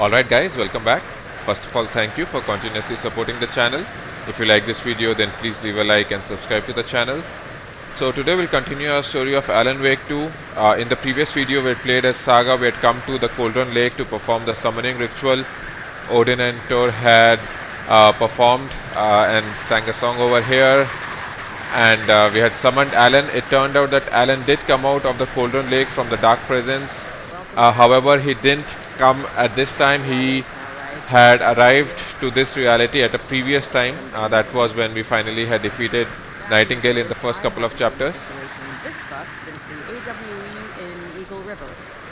Alright guys, welcome back. First of all, thank you for continuously supporting the channel. If you like this video, then please leave a like and subscribe to the channel. So today we'll continue our story of Alan Wake 2. In the previous video we played as Saga. We had come to the Cauldron Lake to perform the summoning ritual. Odin and Thor had performed and sang a song over here. And we had summoned Alan. It turned out that Alan did come out of the Cauldron Lake from the Dark Presence. However, he didn't come at this time. He had arrived to this reality at a previous time. That was when we finally had defeated Nightingale in the first couple of chapters.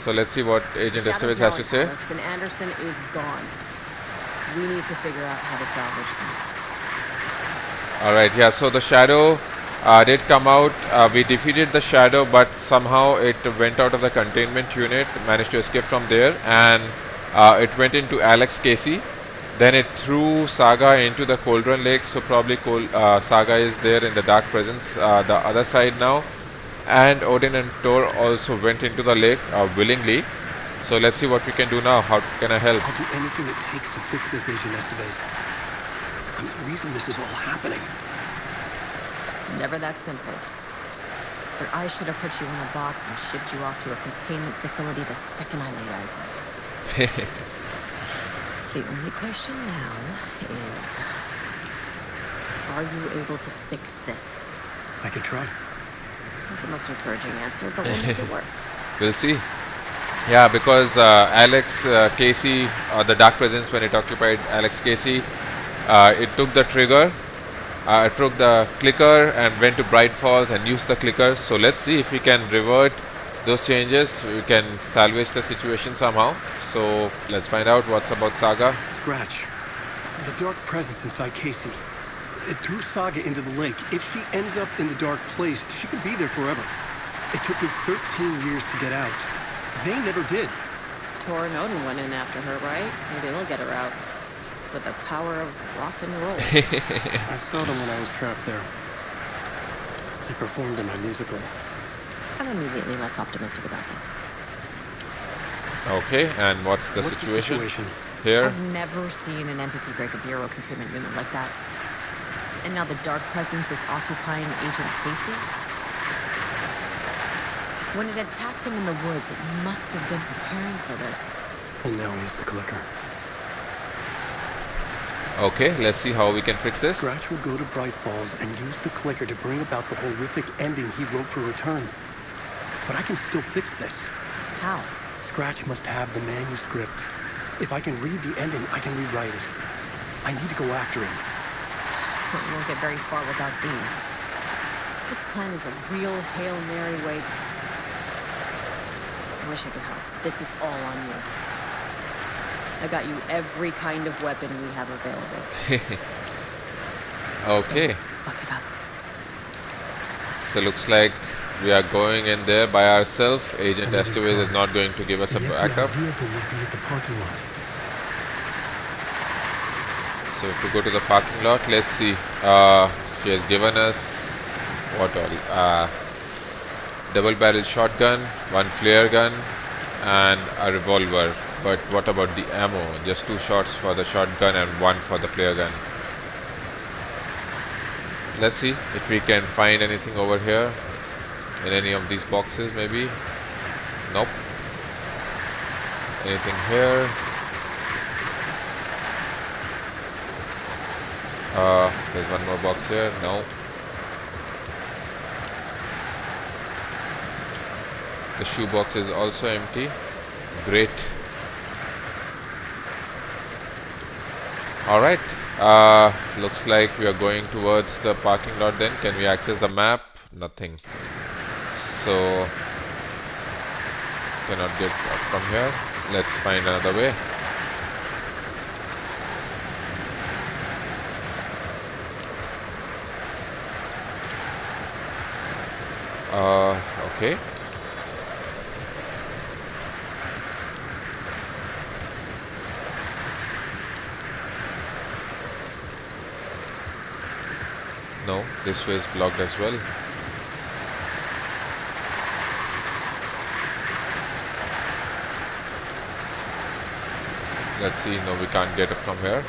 So let's see what Agent Estevez has to say. And Anderson is gone. We need to figure out how to salvage this. Alright, yeah, so the Shadow did come out. We defeated the Shadow, but somehow it went out of the containment unit, managed to escape from there, and it went into Alex Casey. Then it threw Saga into the Cauldron Lake, so probably Saga is there in the Dark Presence, the other side now. And Odin and Thor also went into the lake willingly. So let's see what we can do now. How can I help? I'll do anything it takes to fix this, Agent Estevez. I'm the reason this is all happening. It's never that simple. But I should have put you in a box and shipped you off to a containment facility the second I laid eyes on you. The only question now is, are you able to fix this? I could try. Not the most encouraging answer, but we'll make it work. We'll see. Yeah, because Alex Casey, the Dark Presence, when it occupied Alex Casey, it took the trigger, it took the clicker and went to Bright Falls and used the clicker. So let's see if we can revert those changes. We can salvage the situation somehow. So let's find out what's about Saga. Scratch. The dark presence inside Casey. It threw Saga into the lake. If she ends up in the dark place, she could be there forever. It took me 13 years to get out. Zane never did. Thor and Odin went in after her, right? Maybe they'll get her out. With the power of rock and roll. I saw them when I was trapped there. They performed in my musical. I'm immediately less optimistic about this. Okay, and what's the situation here? I've never seen an entity break a bureau containment unit like that. And now the Dark Presence is occupying Agent Casey? When it attacked him in the woods, it must have been preparing for this. And now he's the clicker. Okay, let's see how we can fix this. Scratch will go to Bright Falls and use the clicker to bring about the horrific ending he wrote for Return. But I can still fix this. How? Scratch must have the manuscript. If I can read the ending, I can rewrite it. I need to go after him. We won't get very far without these. This plan is a real Hail Mary way. I wish I could help. This is all on you. I got you every kind of weapon we have available. Okay. Fuck it up. So looks like we are going in there by ourselves. Agent Estevez is not going to give us a backup. vehicle would be at the parking lot. So if we go to the parking lot, let's see. She has given us what all? Double-barrel shotgun, one flare gun, and a revolver. But what about the ammo? Just 2 shots for the shotgun and 1 for the flare gun. Let's see if we can find anything over here in any of these boxes, maybe. Nope. Anything here? There's one more box here. No. The shoe box is also empty. Great. Alright. Looks like we are going towards the parking lot then. Can we access the map? Nothing. So cannot get up from here. Let's find another way. Okay. No, this way is blocked as well. Let's see. No, we can't get up from here.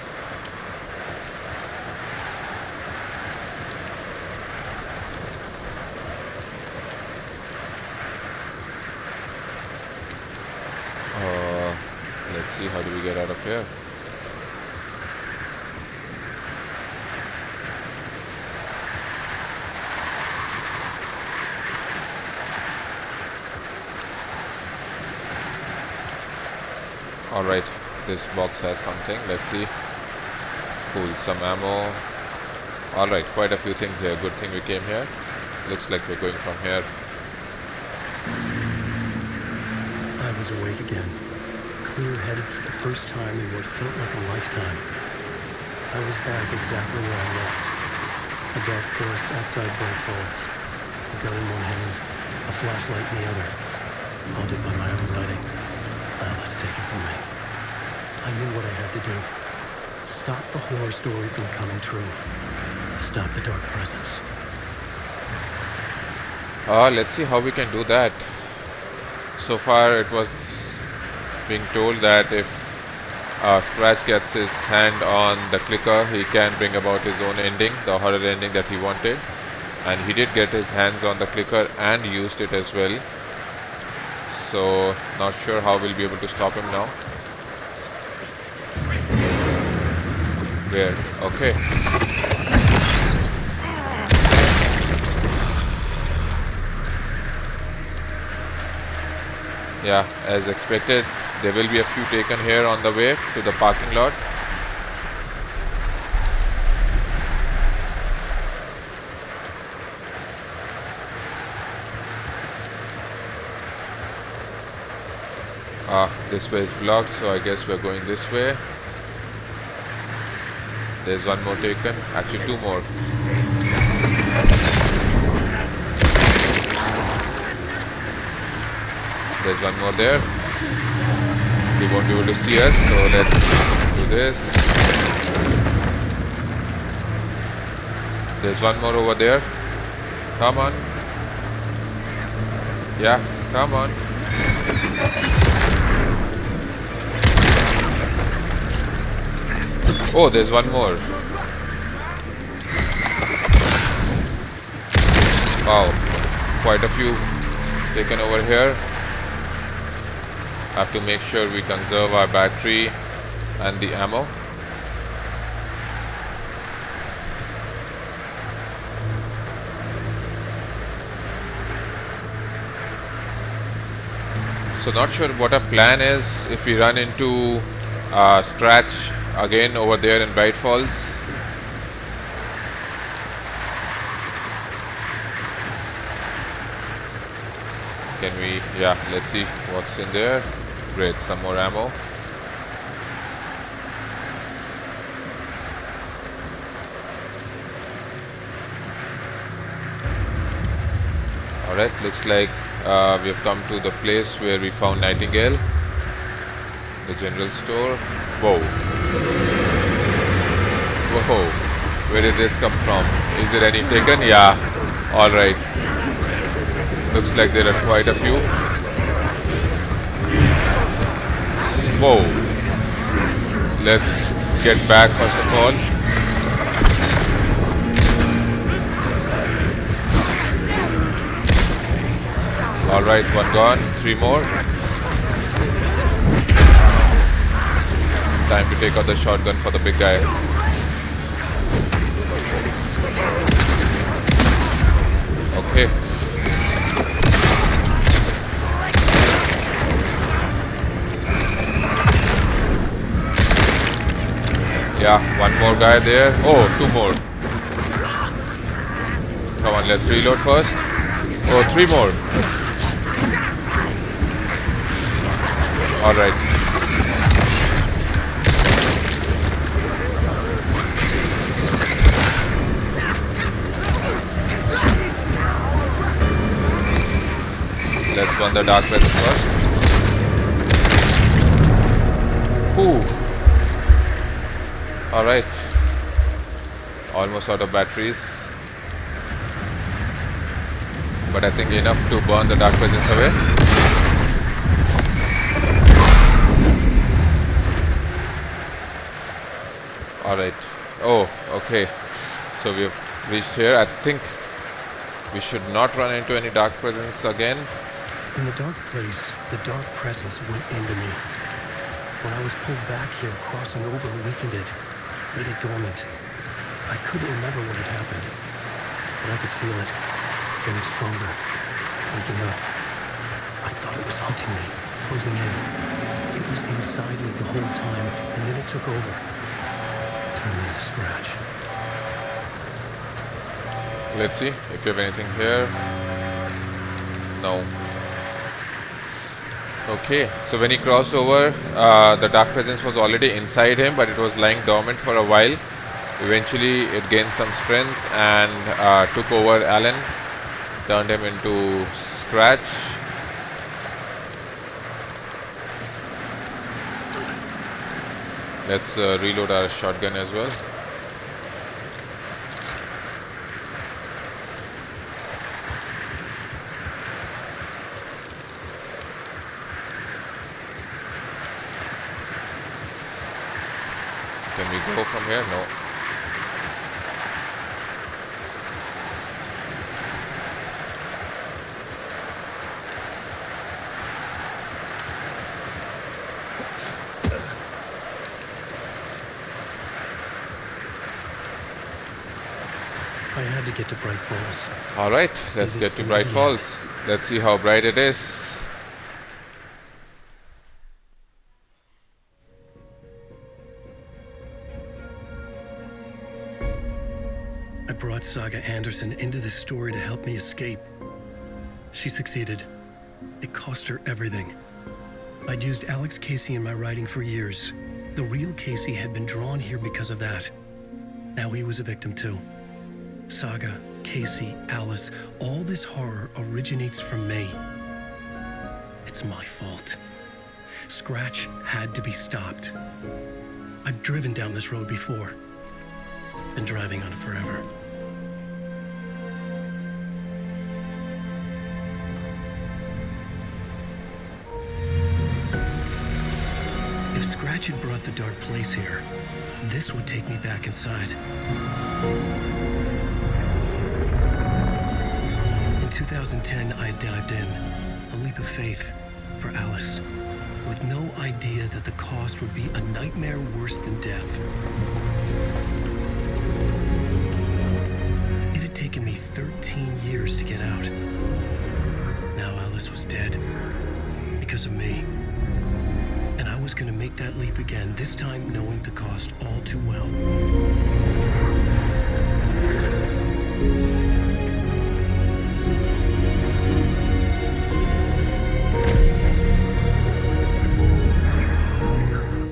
Let's see, how do we get out of here? Alright, this box has something. Let's see. Cool, some ammo. Alright, quite a few things here. Good thing we came here. Looks like we're going from here. I was awake again, clear-headed for the first time in what felt like a lifetime. I was back exactly where I left. A dark forest outside Bright Falls. A gun in one hand, a flashlight in the other. Haunted by my own writing. Alice, take it from me. I knew what I had to do. Stop the horror story from coming true. Stop the dark presence. Let's see how we can do that. So far it was being told that if Scratch gets his hand on the clicker, he can bring about his own ending, the horror ending that he wanted. And he did get his hands on the clicker and used it as well. So not sure how we'll be able to stop him now. Where? Okay. Yeah, as expected, there will be a few taken here on the way to the parking lot. This way is blocked, so I guess we're going this way. There's one more taken, actually two more. There's one more there. He won't be able to see us, so let's do this. There's one more over there. Come on. Yeah, come on. Oh, there's one more. Wow, quite a few taken over here. Have to make sure we conserve our battery and the ammo. So not sure what our plan is if we run into Scratch again over there in Bright Falls. Can we? Yeah, let's see what's in there. Great, some more ammo. Alright, looks like we have come to the place where we found Nightingale. The general store. Whoa. Whoa. Where did this come from? Is there any taken? Yeah. Alright. Looks like there are quite a few. Whoa. Let's get back first of all. Alright, one gone. Three more. Time to take out the shotgun for the big guy. Okay. Yeah, one more guy there. Oh, two more. Come on, let's reload first. Oh, three more. Alright. Let's burn the dark presence first. Ooh. Alright. Almost out of batteries. But I think enough to burn the dark presence away. Alright. Oh, okay. So we have reached here. I think we should not run into any dark presence again. In the dark place, the dark presence went into me. When I was pulled back here, crossing over weakened it, made it dormant. I couldn't remember what had happened, but I could feel it, getting stronger, waking up. I thought it was hunting me, closing in. It was inside me the whole time, and then it took over. Turned me into scratch. Let's see if you have anything here. No. Okay, so when he crossed over, the dark presence was already inside him, but it was lying dormant for a while. Eventually, it gained some strength and took over Alan, turned him into scratch. Let's reload our shotgun as well. Can we go from here? No. I had to get to Bright Falls. Alright, let's get to Bright Falls. Let's see how bright it is. I brought Saga Anderson into this story to help me escape. She succeeded. It cost her everything. I'd used Alex Casey in my writing for years. The real Casey had been drawn here because of that. Now he was a victim too. Saga, Casey, Alice, all this horror originates from me. It's my fault. Scratch had to be stopped. I've driven down this road before. Been driving on it forever. If Scratch had brought the dark place here, this would take me back inside. In 2010, I dived in, a leap of faith for Alice, with no idea that the cost would be a nightmare worse than death. It had taken me 13 years to get out. Now Alice was dead, because of me. And I was gonna make that leap again, this time knowing the cost all too well.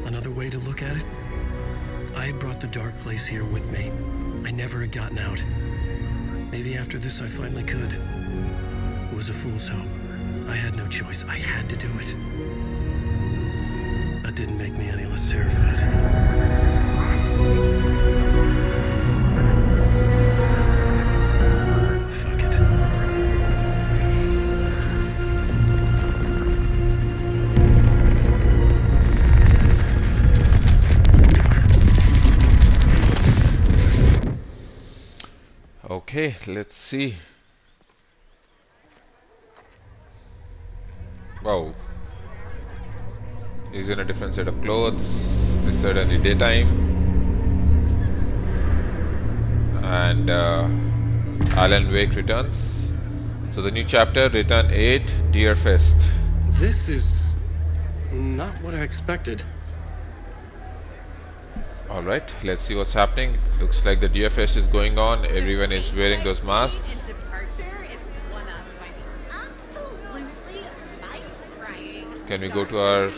Another way to look at it, I had brought the dark place here with me. I never had gotten out. Maybe after this I finally could. It was a fool's hope. I had no choice. I had to do it. That didn't make me any less terrified. Fuck it. Okay, let's see. Wow. He's in a different set of clothes. It's certainly daytime. And Alan Wake returns. So the new chapter, Return 8, Deerfest. This is not what I expected. Alright, let's see what's happening. Looks like the Deerfest is going on. Everyone is wearing those masks. Can we go to our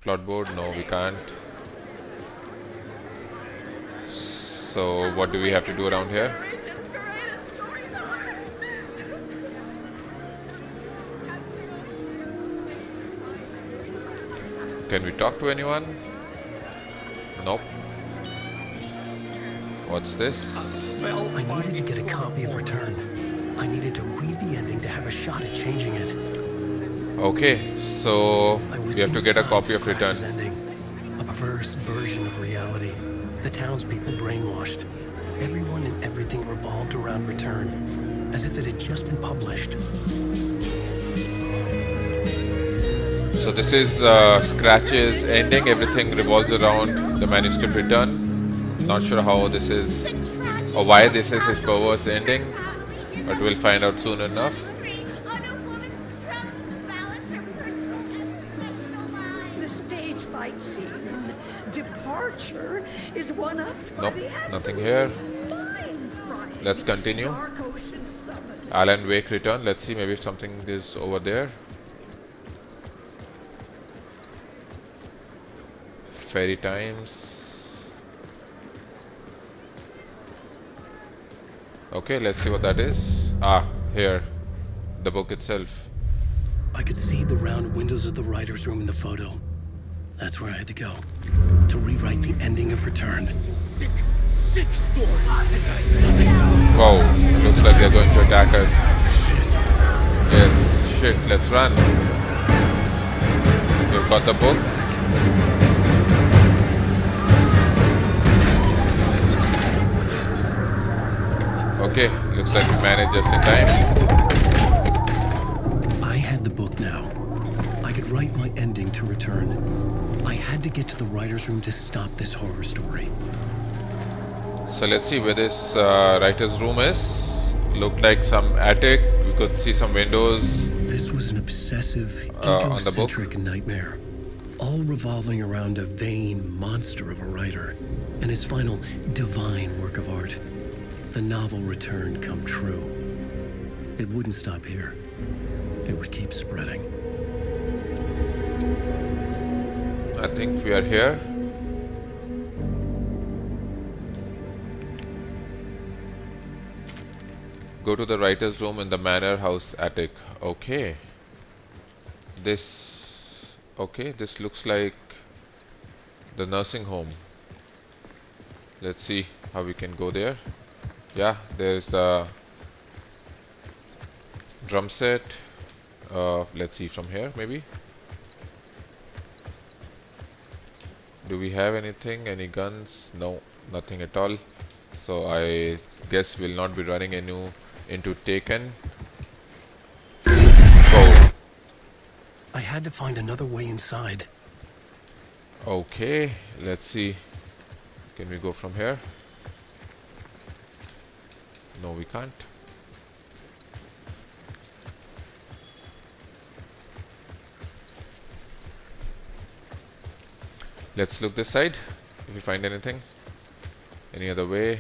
plot board? No, we can't. So what do we have to do around here? Can we talk to anyone? Nope. What's this? I needed to get a copy of Return. I needed to read the ending to have a shot at changing it. Okay, so we have to get a copy of Return. Ending. A perverse version of reality. The townspeople brainwashed. Everyone and everything revolved around Return, as if it had just been published. So this is Scratch's ending. Everything revolves around the manuscript Return. Not sure how this is or why this is his perverse ending, but we'll find out soon enough. The stage fight scene in Departure is one up by Nope, the nothing here. absolute mind-frying Let's continue. Dark Ocean Summit. Alan Wake Return. Let's see, maybe something is over there. Fairy Times. Okay, let's see what that is. Ah, here. The book itself. I could see the round windows of the writer's room in the photo. That's where I had to go. To rewrite the ending of Return. Sick story. Wow, looks like they're going to attack us. Yes, shit, let's run. We've got the book. Okay, looks like we managed just in time. I had the book now. I could write my ending to Return. I had to get to the writer's room to stop this horror story. So let's see where this writer's room is. Looked like some attic. We could see some windows. This was an obsessive, On the book. egocentric nightmare. All revolving around a vain monster of a writer and his final divine work of art. The novel Return come true. It wouldn't stop here. It would keep spreading. I think we are here. Go to the writer's room in the manor house attic. Okay. This looks like the nursing home. Let's see how we can go there. Yeah, there's the drum set. Let's see from here, maybe. Do we have anything? Any guns? No, nothing at all. So I guess we'll not be running into Taken. Go. I had to find another way inside. Okay, let's see. Can we go from here? No, we can't. Let's look this side if we find anything. Any other way?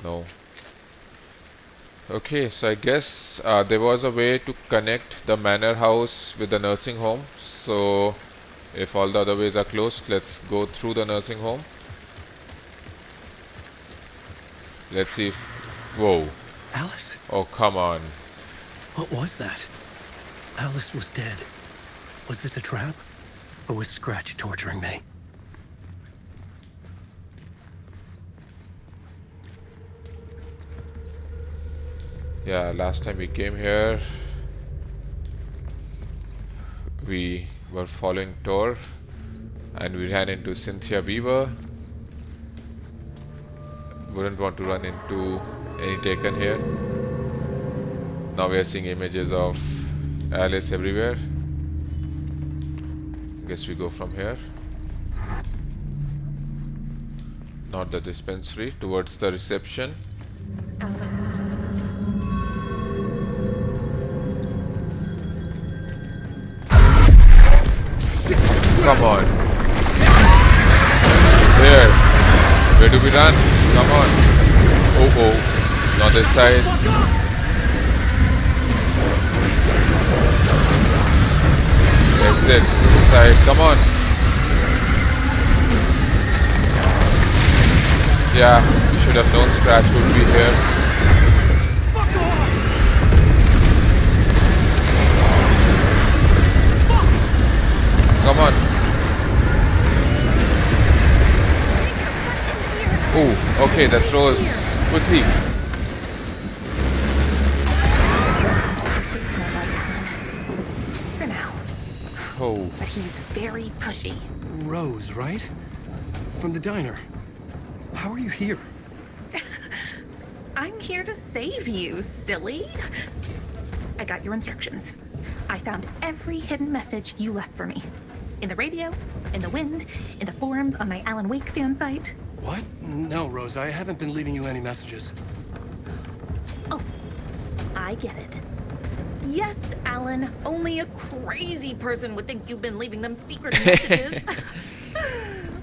No. Okay, so I guess there was a way to connect the manor house with the nursing home. So if all the other ways are closed, let's go through the nursing home. Let's see if... Whoa. Alice? Oh, come on. What was that? Alice was dead. Was this a trap? Or was Scratch torturing me? Yeah, last time we came here, we were following Tor and we ran into Cynthia Weaver. Wouldn't want to run into any Taken here. Now we are seeing images of Alice everywhere. Guess we go from here. Not the dispensary, towards the reception. Come on. There. Where do we run? Come on. Oh, oh. Not this side. Exit. This side. Come on. Yeah, we should have known Scratch would be here. Come on. Oh, okay, that's Rose. Quickly. You're safe now, buddy. For now. Oh, But he's very very pushy. Rose, right? From the diner. How are you here? I'm here to save you, silly. I got your instructions. I found every hidden message you left for me. In the radio, in the wind, in the forums on my Alan Wake fan site. What? No, Rose, I haven't been leaving you any messages. Oh, I get it. Yes, Alan, only a crazy person would think you've been leaving them secret messages.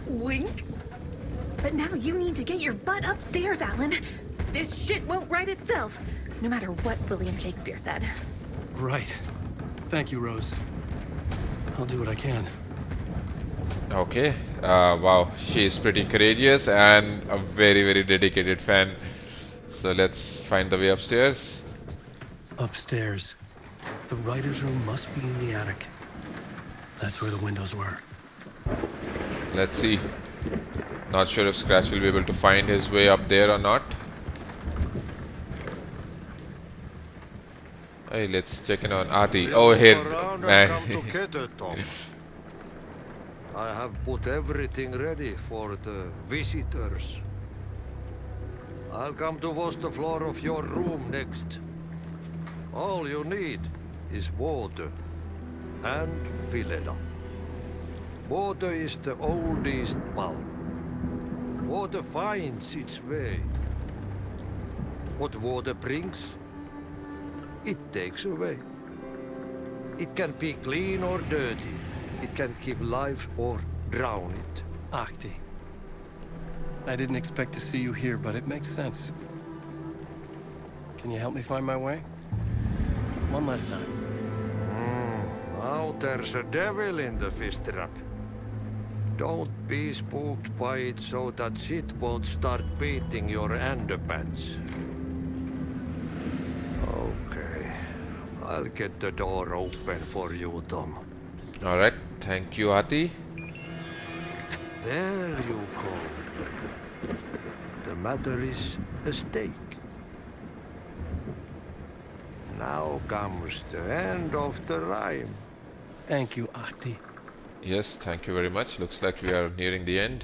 Wink. But now you need to get your butt upstairs, Alan. This shit won't right itself, no matter what William Shakespeare said. Right. Thank you, Rose. I'll do what I can. Okay. Wow, she is pretty courageous and a very, very dedicated fan. So let's find the way upstairs. Upstairs. The writer's room must be in the attic. That's where the windows were. Let's see. Not sure if Scratch will be able to find his way up there or not. Hey, let's check in on Ati. Oh, here, man. I have put everything ready for the visitors. I'll come to wash the floor of your room next. All you need is water and Vileda. Water is the oldest bulb. Water finds its way. What water brings, it takes away. It can be clean or dirty. It can keep life or drown it. Ahti. I didn't expect to see you here, but it makes sense. Can you help me find my way? One last time. Now there's a devil in the fish trap. Don't be spooked by it so that shit won't start beating your underpants. Okay. I'll get the door open for you, Tom. Alright, thank you, Ati. There you go. The matter is a stake. Now comes the end of the rhyme. Thank you, Ahti. Yes, thank you very much. Looks like we are nearing the end.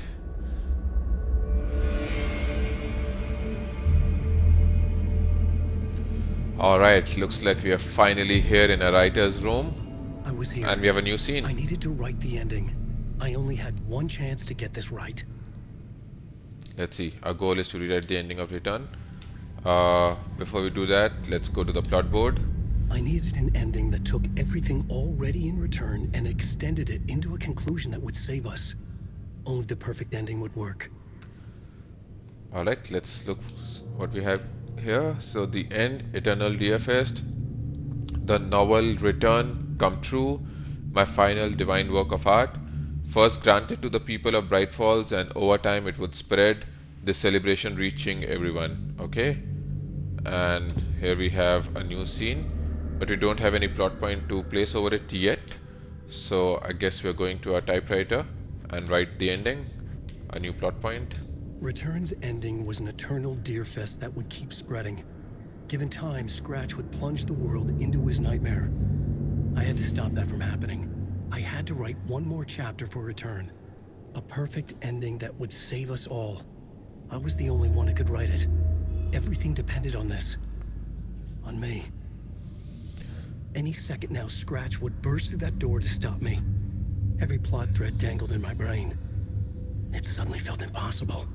Alright, looks like we are finally here in a writer's room. I was here. And we have a new scene. I needed to write the ending. I only had one chance to get this right. Let's see. Our goal is to rewrite the ending of Return. Before we do that, let's go to the plot board. I needed an ending that took everything already in Return and extended it into a conclusion that would save us. Only the perfect ending would work. Alright, let's look what we have here. So the end, Eternal Deerfest, the novel Return come true, my final divine work of art, first granted to the people of Bright Falls, and over time it would spread, this celebration reaching everyone. Okay, and here we have a new scene, but we don't have any plot point to place over it yet. So I guess we're going to our typewriter and write the ending, a new plot point. Return's ending was an eternal Deerfest that would keep spreading. Given time, Scratch would plunge the world into his nightmare. I had to stop that from happening. I had to write one more chapter for Return. A perfect ending that would save us all. I was the only one who could write it. Everything depended on this. On me. Any second now, Scratch would burst through that door to stop me. Every plot thread dangled in my brain. It suddenly felt impossible.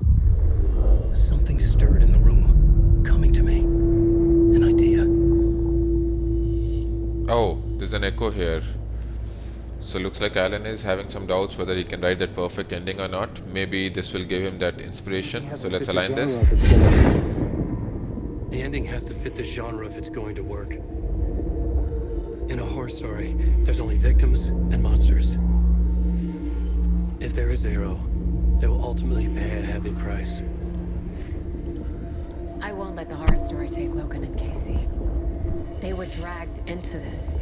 Something stirred in the room, coming to me. An idea. Oh, there's an echo here. So looks like Alan is having some doubts whether he can write that perfect ending or not. Maybe this will give him that inspiration. So let's align this. The ending has to fit the genre if it's going to work. In a horror story, there's only victims and monsters. If there is Arrow, they will ultimately pay a heavy price. I won't let the horror story take Logan and Casey. They were dragged into this.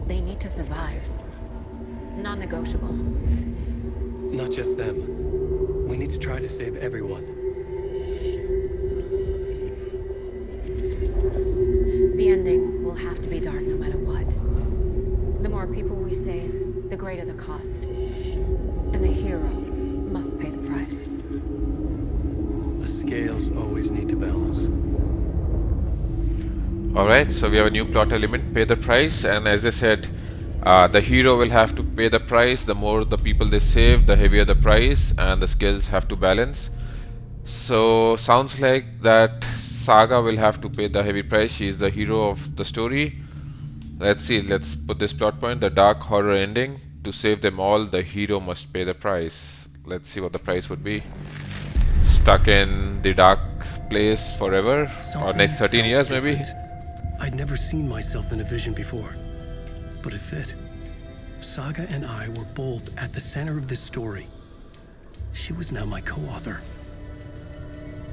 They need to survive. Non-negotiable. Not just them. We need to try to save everyone. The ending will have to be dark no matter what. The more people we save, the greater the cost. hero must pay the price. The scales always need to balance. Alright, so we have a new plot element, pay the price, and as I said, the hero will have to pay the price. The more the people they save, the heavier the price, and the skills have to balance. So sounds like that Saga will have to pay the heavy price. She is the hero of the story. Let's see, let's put this plot point, the dark horror ending. To save them all, the hero must pay the price. Let's see what the price would be. Stuck in the dark place forever, or Something next 13 felt years maybe. different. I'd never seen myself in a vision before, but it fit. Saga and I were both at the center of this story. She was now my co-author.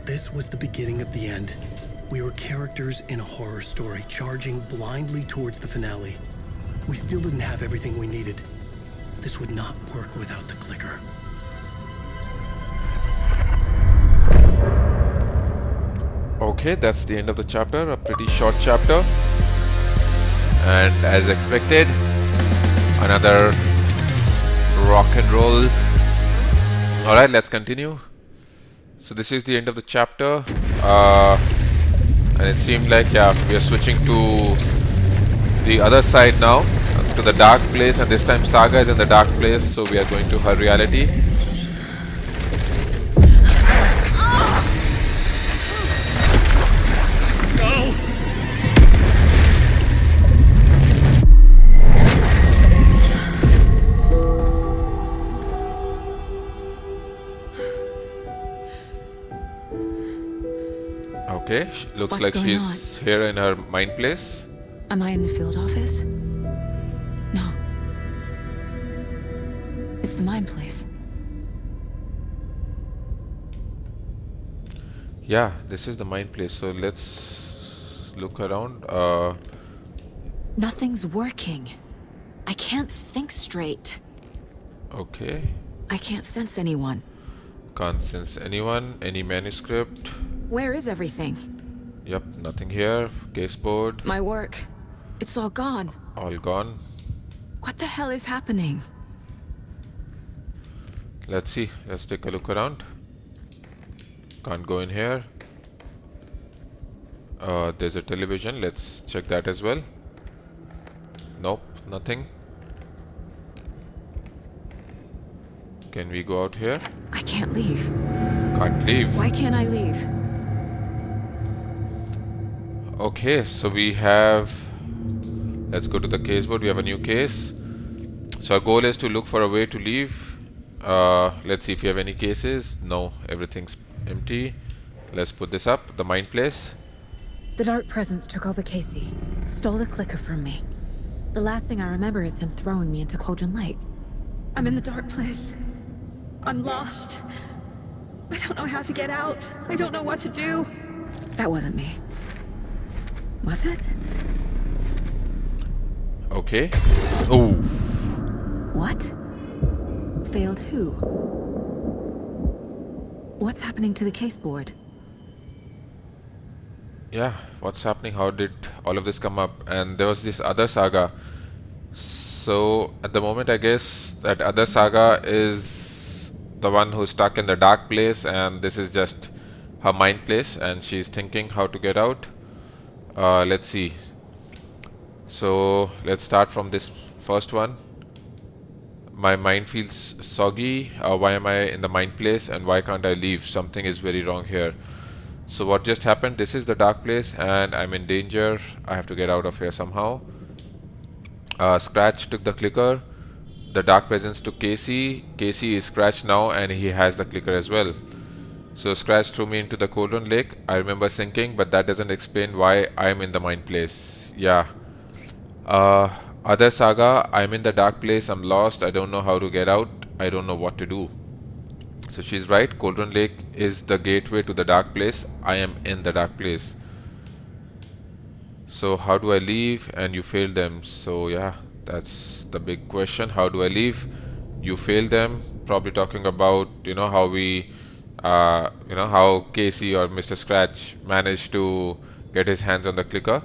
This was the beginning of the end. We were characters in a horror story, charging blindly towards the finale. We still didn't have everything we needed. This would not work without the clicker. Okay, that's the end of the chapter, a pretty short chapter. And as expected, another rock and roll. Alright, let's continue. So this is the end of the chapter. And it seemed like, yeah, we are switching to the other side now, to the dark place, and this time Saga is in the dark place, so we are going to her reality. Okay, looks What's like going she's here in her mind place. Am I in the field office? No. It's the mine place. Yeah, this is the mind place, so let's look around. Nothing's working. I can't think straight. Okay, I can't sense anyone. can't sense anyone, any manuscript. Where is everything? Yep, nothing here. Caseboard, My work. It's all gone. all gone. What the hell is happening? Let's see, let's take a look around. Can't go in here. There's a television, let's check that as well. Nope, nothing. Can we go out here? I can't leave. Can't leave. Why can't I leave? Okay, so we have, let's go to the caseboard. We have a new case. So our goal is to look for a way to leave. Let's see if we have any cases. No, everything's empty. Let's put this up, the mind place. The dark presence took over Casey. Stole the clicker from me. The last thing I remember is him throwing me into Cauldron Lake. I'm in the dark place. I'm lost. I don't know how to get out. I don't know what to do. That wasn't me. Was it? Okay. Oh, What? Failed who? What's happening to the caseboard? yeah, what's happening? How did all of this come up? And there was this other Saga. So at the moment, I guess that other Saga is the one who's stuck in the dark place, and this is just her mind place, and she's thinking how to get out. Let's see. So let's start from this first one. My mind feels soggy. Why am I in the mind place, and why can't I leave? Something is very wrong here. So what just happened? This is the dark place, and I'm in danger. I have to get out of here somehow. Scratch took the clicker. The dark presence took Casey. Casey is Scratch now, and he has the clicker as well. So Scratch threw me into the Cauldron Lake. I remember sinking, but that doesn't explain why I'm in the mind place. Yeah. Other Saga, I'm in the dark place. I'm lost. I don't know how to get out. I don't know what to do. So she's right. Cauldron Lake is the gateway to the dark place. I am in the dark place. So how do I leave? And you failed them. So yeah, that's the big question. How do I leave? You failed them. Probably talking about, how we, how Casey or Mr. Scratch managed to get his hands on the clicker.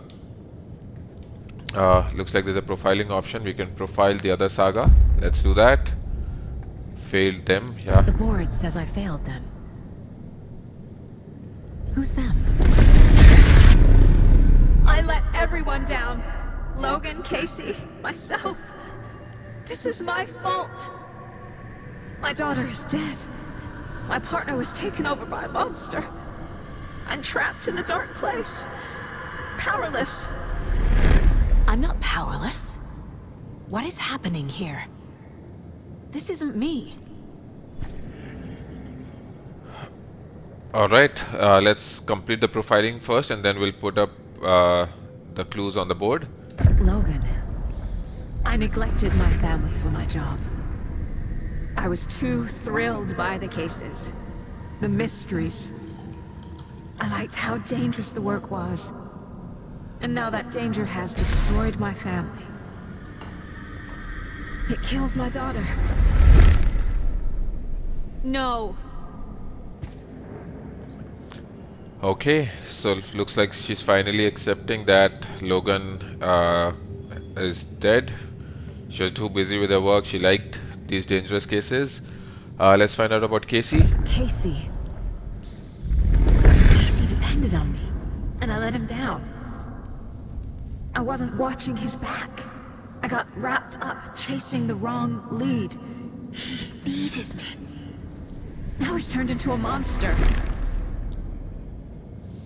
Looks like there's a profiling option. We can profile the other Saga. Let's do that. failed them, yeah. The board says I failed them. Who's them? I let everyone down. Logan, Casey, myself. This is my fault. My daughter is dead. My partner was taken over by a monster. I'm trapped in a dark place. Powerless. I'm not powerless. What is happening here? This isn't me. Alright, let's complete the profiling first and then we'll put up the clues on the board. Logan. I neglected my family for my job. I was too thrilled by the cases, the mysteries. I liked how dangerous the work was. And now that danger has destroyed my family. It killed my daughter. No. Okay, so looks like she's finally accepting that Logan is dead. She was too busy with her work. She liked these dangerous cases. Let's find out about Casey. Casey. Casey depended on me, and I let him down. I wasn't watching his back. I got wrapped up chasing the wrong lead. He needed me. Now he's turned into a monster.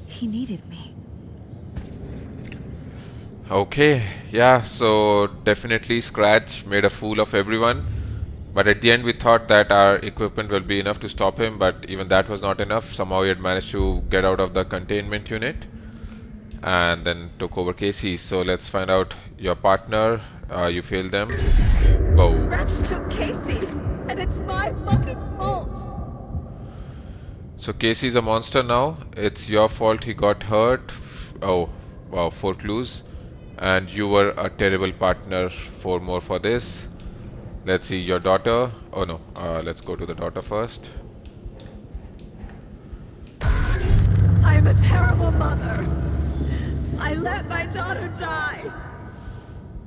He needed me. Okay, yeah, so definitely Scratch made a fool of everyone. But at the end we thought that our equipment will be enough to stop him, but even that was not enough. Somehow he had managed to get out of the containment unit and then took over Casey. So let's find out your partner. You failed them. Whoa. Scratch took Casey, and it's my fucking fault. So Casey's a monster now. It's your fault he got hurt. Oh, wow, 4 clues. And you were a terrible partner. 4 more for this. Let's see your daughter. Oh no, let's go to the daughter first. I'm a terrible mother. I let my daughter die.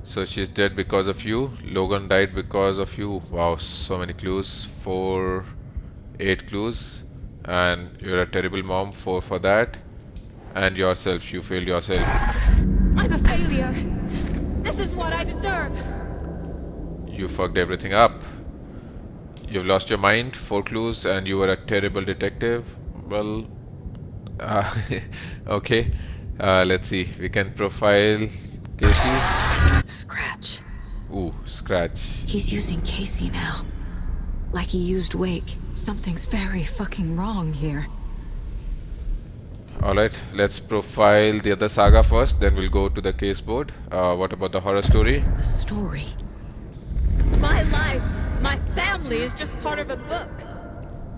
So she's dead because of you. Logan died because of you. Wow, so many clues. 8 clues. And you're a terrible mom. 4 for that. And yourself, you failed yourself. I'm a failure. This is what I deserve. You fucked everything up. You've lost your mind. 4 clues. And you were a terrible detective. Well, okay. Let's see. We can profile Casey. Scratch. Ooh, Scratch. He's using Casey now. Like he used Wake. Something's very fucking wrong here. Alright, let's profile the other saga first, then we'll go to the case board. What about the horror story? The story. My life, my family is just part of a book.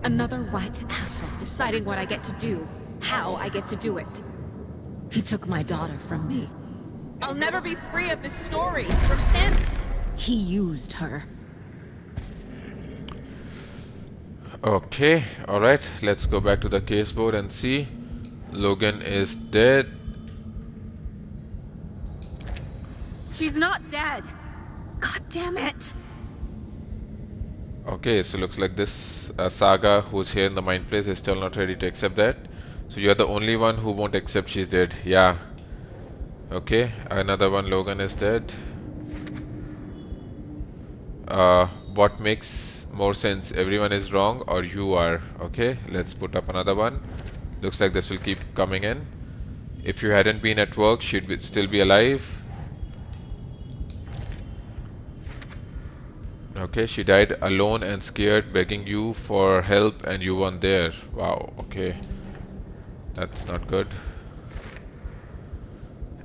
Another white asshole deciding what I get to do, how I get to do it. He took my daughter from me. I'll never be free of this story from him. He used her. Okay, alright, let's go back to the case board and see. Logan is dead. She's not dead. God damn it. Okay, so looks like this saga who's here in the mind place is still not ready to accept that. So you're the only one who won't accept she's dead. Yeah. Okay, another one, Logan is dead. What makes more sense? Everyone is wrong or you are? Okay, let's put up another one. Looks like this will keep coming in. If you hadn't been at work, she'd still be alive. Okay, she died alone and scared, begging you for help, and you weren't there. Wow, okay. That's not good.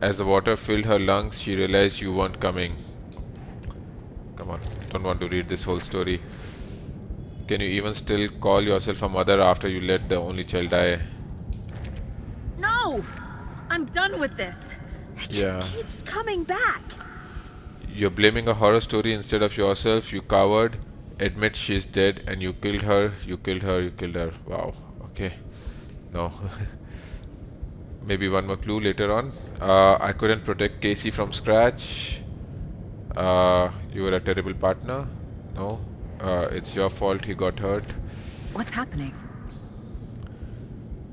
As the water filled her lungs, she realized you weren't coming. Come on, don't want to read this whole story. Can you even still call yourself a mother after you let the only child die? No! I'm done with this. It just keeps coming back. You're blaming a horror story instead of yourself, you coward. Admit she's dead and you killed her, you killed her, you killed her. Wow, okay. No. Maybe one more clue later on. I couldn't protect Casey from Scratch. You were a terrible partner. No. It's your fault he got hurt. What's happening?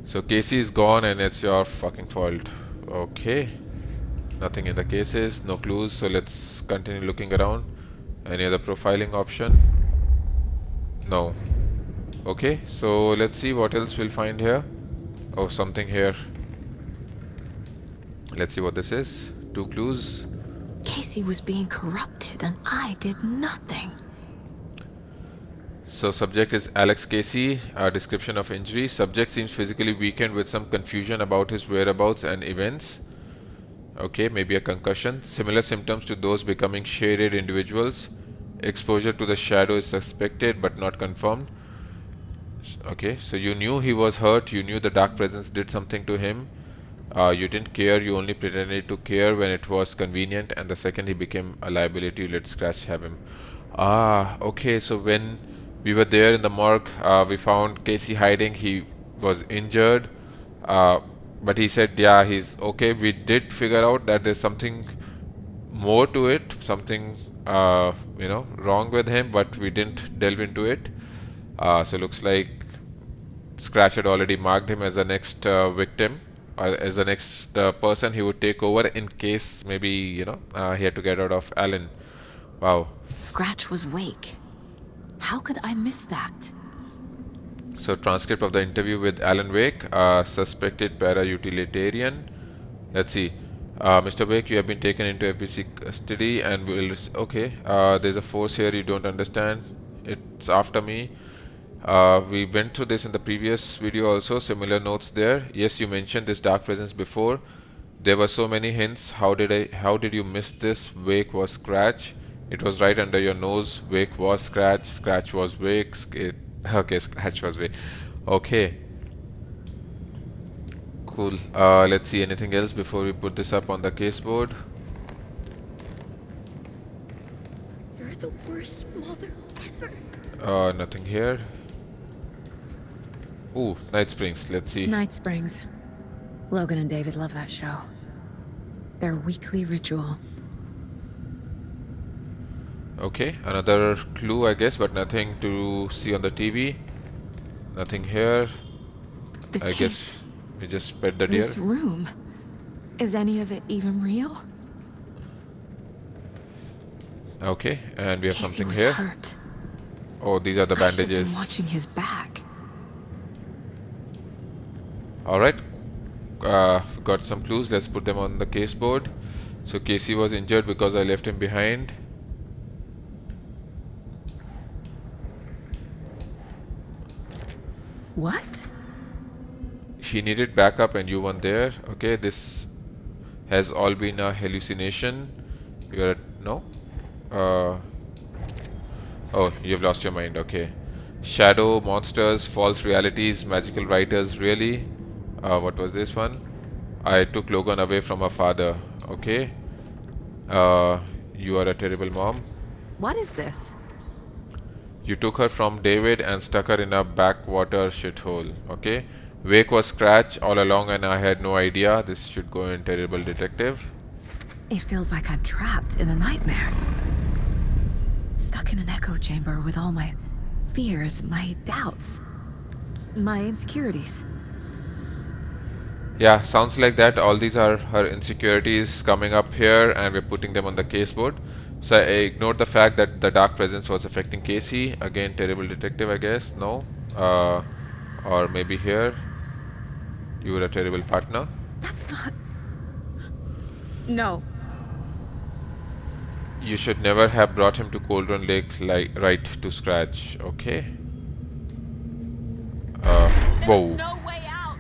So Casey is gone and it's your fucking fault. Okay. Nothing in the cases, no clues, so let's continue looking around. Any other profiling option? No. Okay, so let's see what else we'll find here. Oh, something here. Let's see what this is. 2 clues. Casey was being corrupted and I did nothing. So subject is Alex Casey. Description of injury. Subject seems physically weakened with some confusion about his whereabouts and events. Okay, maybe a concussion. Similar symptoms to those becoming shaded individuals. Exposure to the shadow is suspected but not confirmed. Okay, so you knew he was hurt. You knew the dark presence did something to him. You didn't care. You only pretended to care when it was convenient. And the second he became a liability, you let Scratch have him. Ah, okay. So when we were there in the morgue, we found Casey hiding. He was injured. But he said, yeah, he's okay. We did figure out that there's something more to it, something wrong with him, but we didn't delve into it. So looks like Scratch had already marked him as the next victim, or as the next person he would take over in case maybe he had to get out of Alan. Wow. Scratch was Wake. How could I miss that? So transcript of the interview with Alan Wake, suspected para-utilitarian. Let's see. Mr. Wake, you have been taken into FBC custody and will... Okay, there's a force here you don't understand. It's after me. We went through this in the previous video also, similar notes there. Yes, you mentioned this dark presence before. There were so many hints. How did you miss this? Wake was Scratch. It was right under your nose. Wake was Scratch. Scratch was Wake. Okay, Scratch was Wake. Okay. Cool. Let's see anything else before we put this up on the case board. You're the worst mother ever. Nothing here. Ooh, Night Springs. Let's see. Night Springs. Logan and David love that show. Their weekly ritual. Okay, another clue I guess, but nothing to see on the TV. Nothing here. This I case, guess we just pet the deer. this room. Is any of it even real? Okay, and we have Casey something was here. hurt. Oh, these are the I should have bandages. been watching his back. Alright, got some clues. Let's put them on the case board. So Casey was injured because I left him behind. What? She needed backup and you weren't there. Okay, this has all been a hallucination. You're no? Oh, you've lost your mind. Okay. Shadow, monsters, false realities, magical writers. Really? What was this one? I took Logan away from her father. Okay. You are a terrible mom. What is this? You took her from David and stuck her in a backwater shithole. Okay. Wake was Scratch all along and I had no idea. This should go in Terrible Detective. It feels like I'm trapped in a nightmare. Stuck in an echo chamber with all my fears, my doubts, my insecurities. Yeah, sounds like that. All these are her insecurities coming up here and we're putting them on the case board. So I ignored the fact that the dark presence was affecting Casey. Again, Terrible Detective, I guess. No. Or maybe here. You were a terrible partner. That's not... No. You should never have brought him to Cauldron Lake right to Scratch. Okay. Whoa. No way out.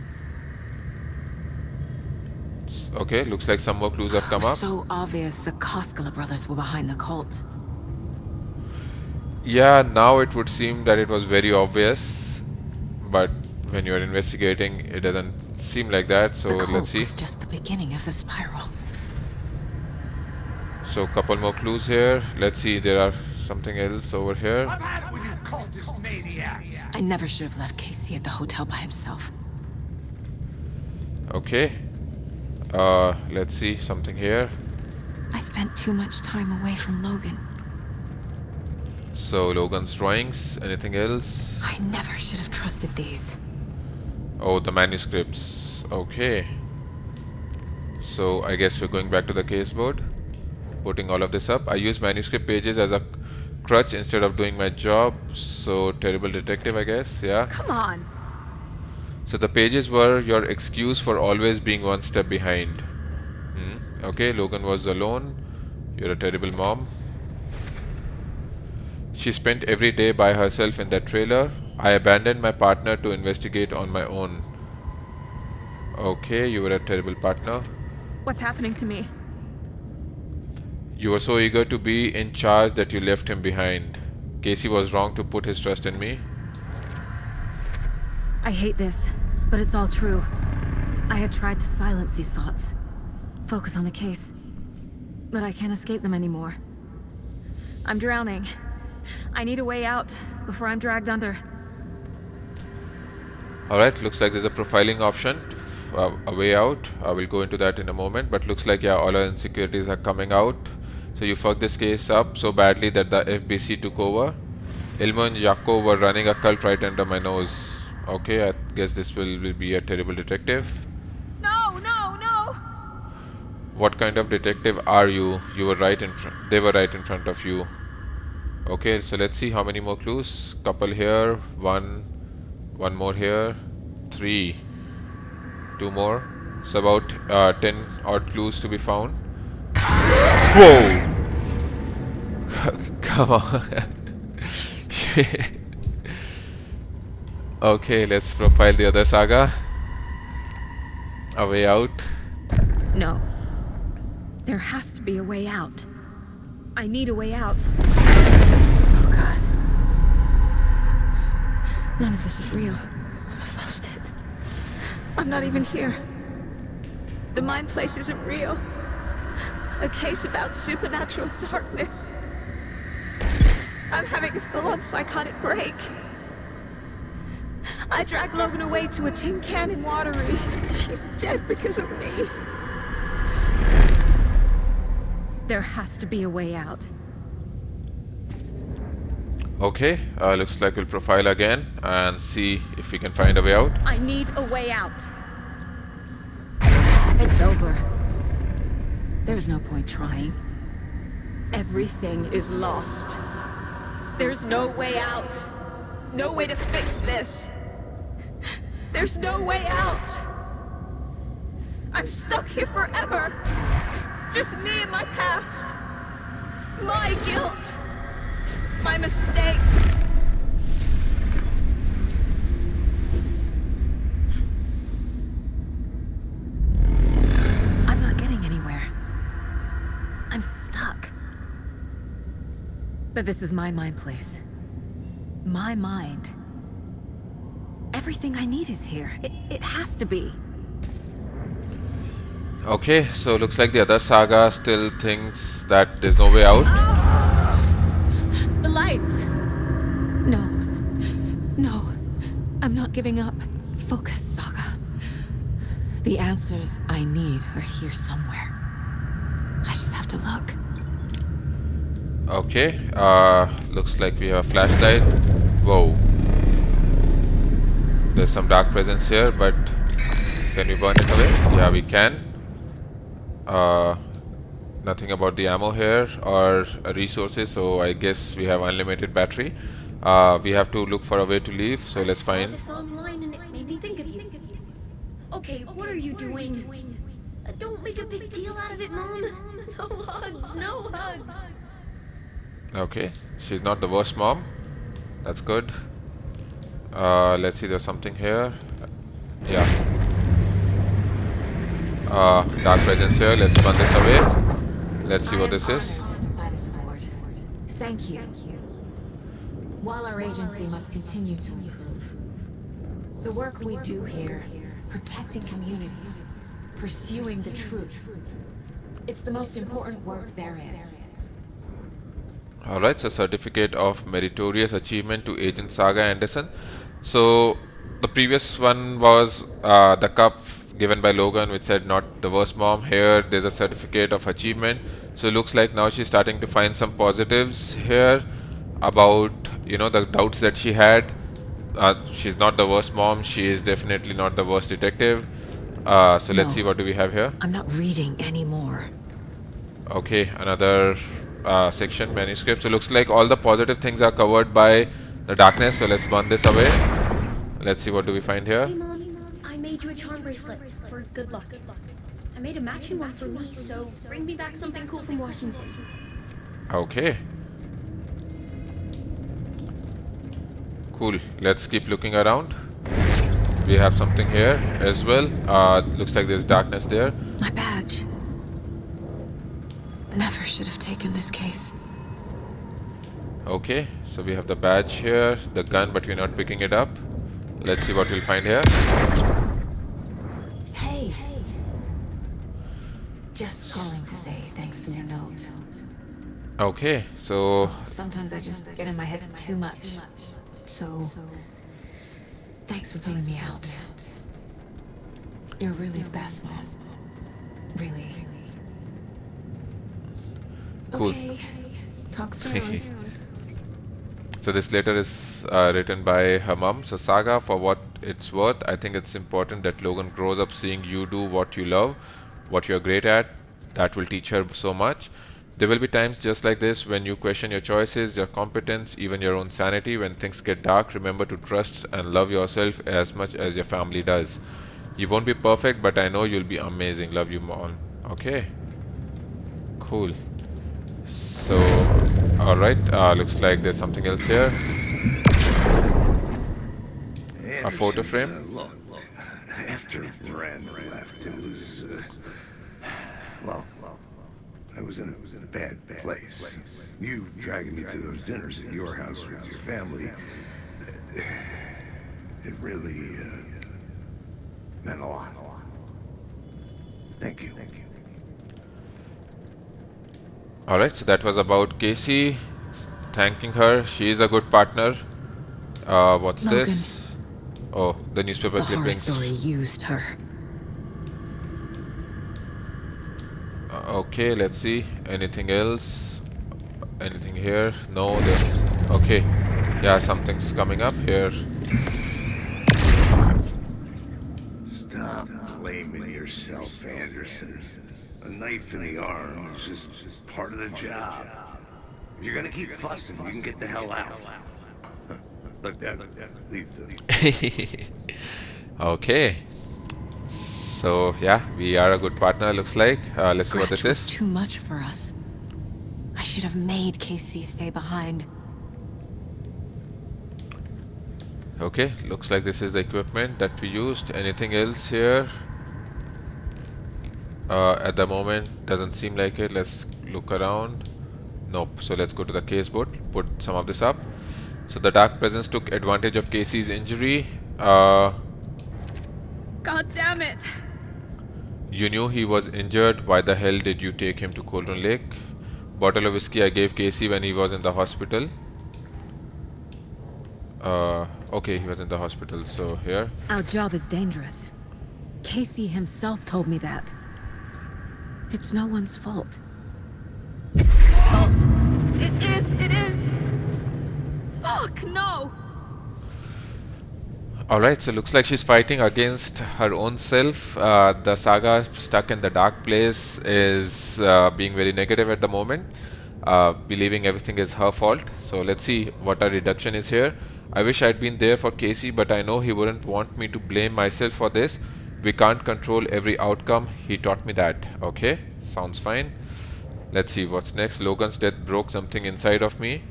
Okay, looks like some more clues have come up. So obvious the Koskela brothers were behind the cult. Yeah, now it would seem that it was very obvious, but when you're investigating, it doesn't seem like that. So The cult let's see. was just the beginning of the spiral. So couple more clues here. Let's see. There are something else over here. I've had it with you cultist maniacs. I never should have left Casey at the hotel by himself. Okay. Let's see something here. I spent too much time away from Logan. So Logan's drawings. Anything else? I never should have trusted these. Oh, the manuscripts. Okay. So I guess we're going back to the case board, putting all of this up. I use manuscript pages as a crutch instead of doing my job. So terrible detective, I guess. Yeah. Come on. So the pages were your excuse for always being one step behind. Okay, Logan was alone. You're a terrible mom. She spent every day by herself in that trailer. I abandoned my partner to investigate on my own. Okay, you were a terrible partner. What's happening to me? You were so eager to be in charge that you left him behind. Casey was wrong to put his trust in me. I hate this, but it's all true. I had tried to silence these thoughts. Focus on the case. But I can't escape them anymore. I'm drowning. I need a way out before I'm dragged under. Alright, looks like there's a profiling option. A way out. I will go into that in a moment, but looks like, yeah, all our insecurities are coming out. So you fucked this case up so badly that the FBC took over. Ilmo and Jaco were running a cult right under my nose. Okay, I guess this will be a terrible detective. No, no, no! What kind of detective are you? You were right in front. They were right in front of you. Okay, so let's see how many more clues. Couple here, one more here, 3, 2 more. So about 10 odd clues to be found. Whoa! Come on. Okay, let's profile the other saga. A way out. No. There has to be a way out. I need a way out. Oh God. None of this is real. I've lost it. I'm not even here. The mind place isn't real. A case about supernatural darkness. I'm having a full-on psychotic break. I dragged Logan away to a tin can in Watery. She's dead because of me. There has to be a way out. Okay, looks like we'll profile again and see if we can find a way out. I need a way out. It's over. There's no point trying. Everything is lost. There's no way out. No way to fix this. There's no way out. I'm stuck here forever. Just me and my past. My guilt. My mistakes. I'm not getting anywhere. I'm stuck. But this is my mind place. My mind. Everything I need is here. It has to be. Okay, so looks like the other saga still thinks that there's no way out. The lights! No. No. I'm not giving up. Focus, Saga. The answers I need are here somewhere. I just have to look. Okay, looks like we have a flashlight. Whoa. There's some dark presence here, but can we burn it away? Yeah, we can. Nothing about the ammo here or resources, so I guess we have unlimited battery. We have to look for a way to leave, so let's find. I saw this online and it made me think of you. Okay, what are you doing? Don't make a big deal out of it, Mom. No hugs, no hugs. Okay, she's not the worst mom. That's good. Let's see, there's something here. Yeah. Dark presence here. Let's burn this away. Let's see what this is. By the support. Thank you. While our agency must continue to improve, the work we do here, protecting communities, pursuing the truth, it's the most important work there is. Alright, so certificate of meritorious achievement to Agent Saga Anderson. So the previous one was the cup given by Logan, which said not the worst mom. Here there's a certificate of achievement. So it looks like now she's starting to find some positives here. about, you know, the doubts that she had. She's not the worst mom. She is definitely not the worst detective. So let's see, No, what do we have here? I'm not reading anymore. Okay, another section, manuscript. So looks like all the positive things are covered by the darkness. So let's burn this away. Let's see, what do we find here? Hey Mom, I made you a charm bracelet for good luck. I made a matching one for me, so bring me back something cool from Washington. Okay. Cool. Let's keep looking around. We have something here as well. Looks like there's darkness there. My badge. Never should have taken this case. Okay, so we have the badge here, the gun, but we're not picking it up. Let's see what we'll find here. Hey. Just calling to say thanks for your note. Okay, so Sometimes I just get in my head too much. So, thanks for pulling me out. You're really the best, Mom. Really. cool. Okay. Talk soon. So this letter is written by her mom. So Saga, for what it's worth, I think it's important that Logan grows up seeing you do what you love, what you're great at. That will teach her so much. There will be times just like this when you question your choices, your competence, even your own sanity. When things get dark, remember to trust and love yourself as much as your family does. You won't be perfect, but I know you'll be amazing. Love you, Mom. Okay. Cool. So, alright, looks like there's something else here. A photo frame. Look, after Brand left, it was, well, I was in a bad place. You dragging me to those dinners at your house with your family, it really meant a lot. Thank you. Alright, so that was about Casey. Thanking her. She is a good partner. What's Logan. this? Oh, the newspaper The horror clippings. story used her. Okay, let's see. Anything else? Anything here? No, there's... Okay. Yeah, something's coming up here. Stop blaming yourself, Anderson. A knife in the arm is just part of the job. If you're gonna keep fussing, you can get the hell out. Look, leave the... Okay. So, yeah, we are a good partner, looks like. Let's see what this Scratch was is. too much for us. I should have made Casey stay behind. Okay, looks like this is the equipment that we used. Anything else here? At the moment, doesn't seem like it. Let's look around. Nope. So let's go to the casebook, put some of this up. So the Dark Presence took advantage of Casey's injury. God damn it! You knew he was injured. Why the hell did you take him to Cauldron Lake? Bottle of whiskey I gave Casey when he was in the hospital. Okay, he was in the hospital. So here. Our job is dangerous. Casey himself told me that. It's no one's fault. Fault. It is! Fuck, no! Alright, so looks like she's fighting against her own self. The Saga stuck in the dark place is being very negative at the moment, believing everything is her fault. So let's see what our reduction is here. I wish I'd been there for Casey, but I know he wouldn't want me to blame myself for this. We can't control every outcome. He taught me that. Okay, sounds fine. Let's see what's next. Logan's death broke something inside of me.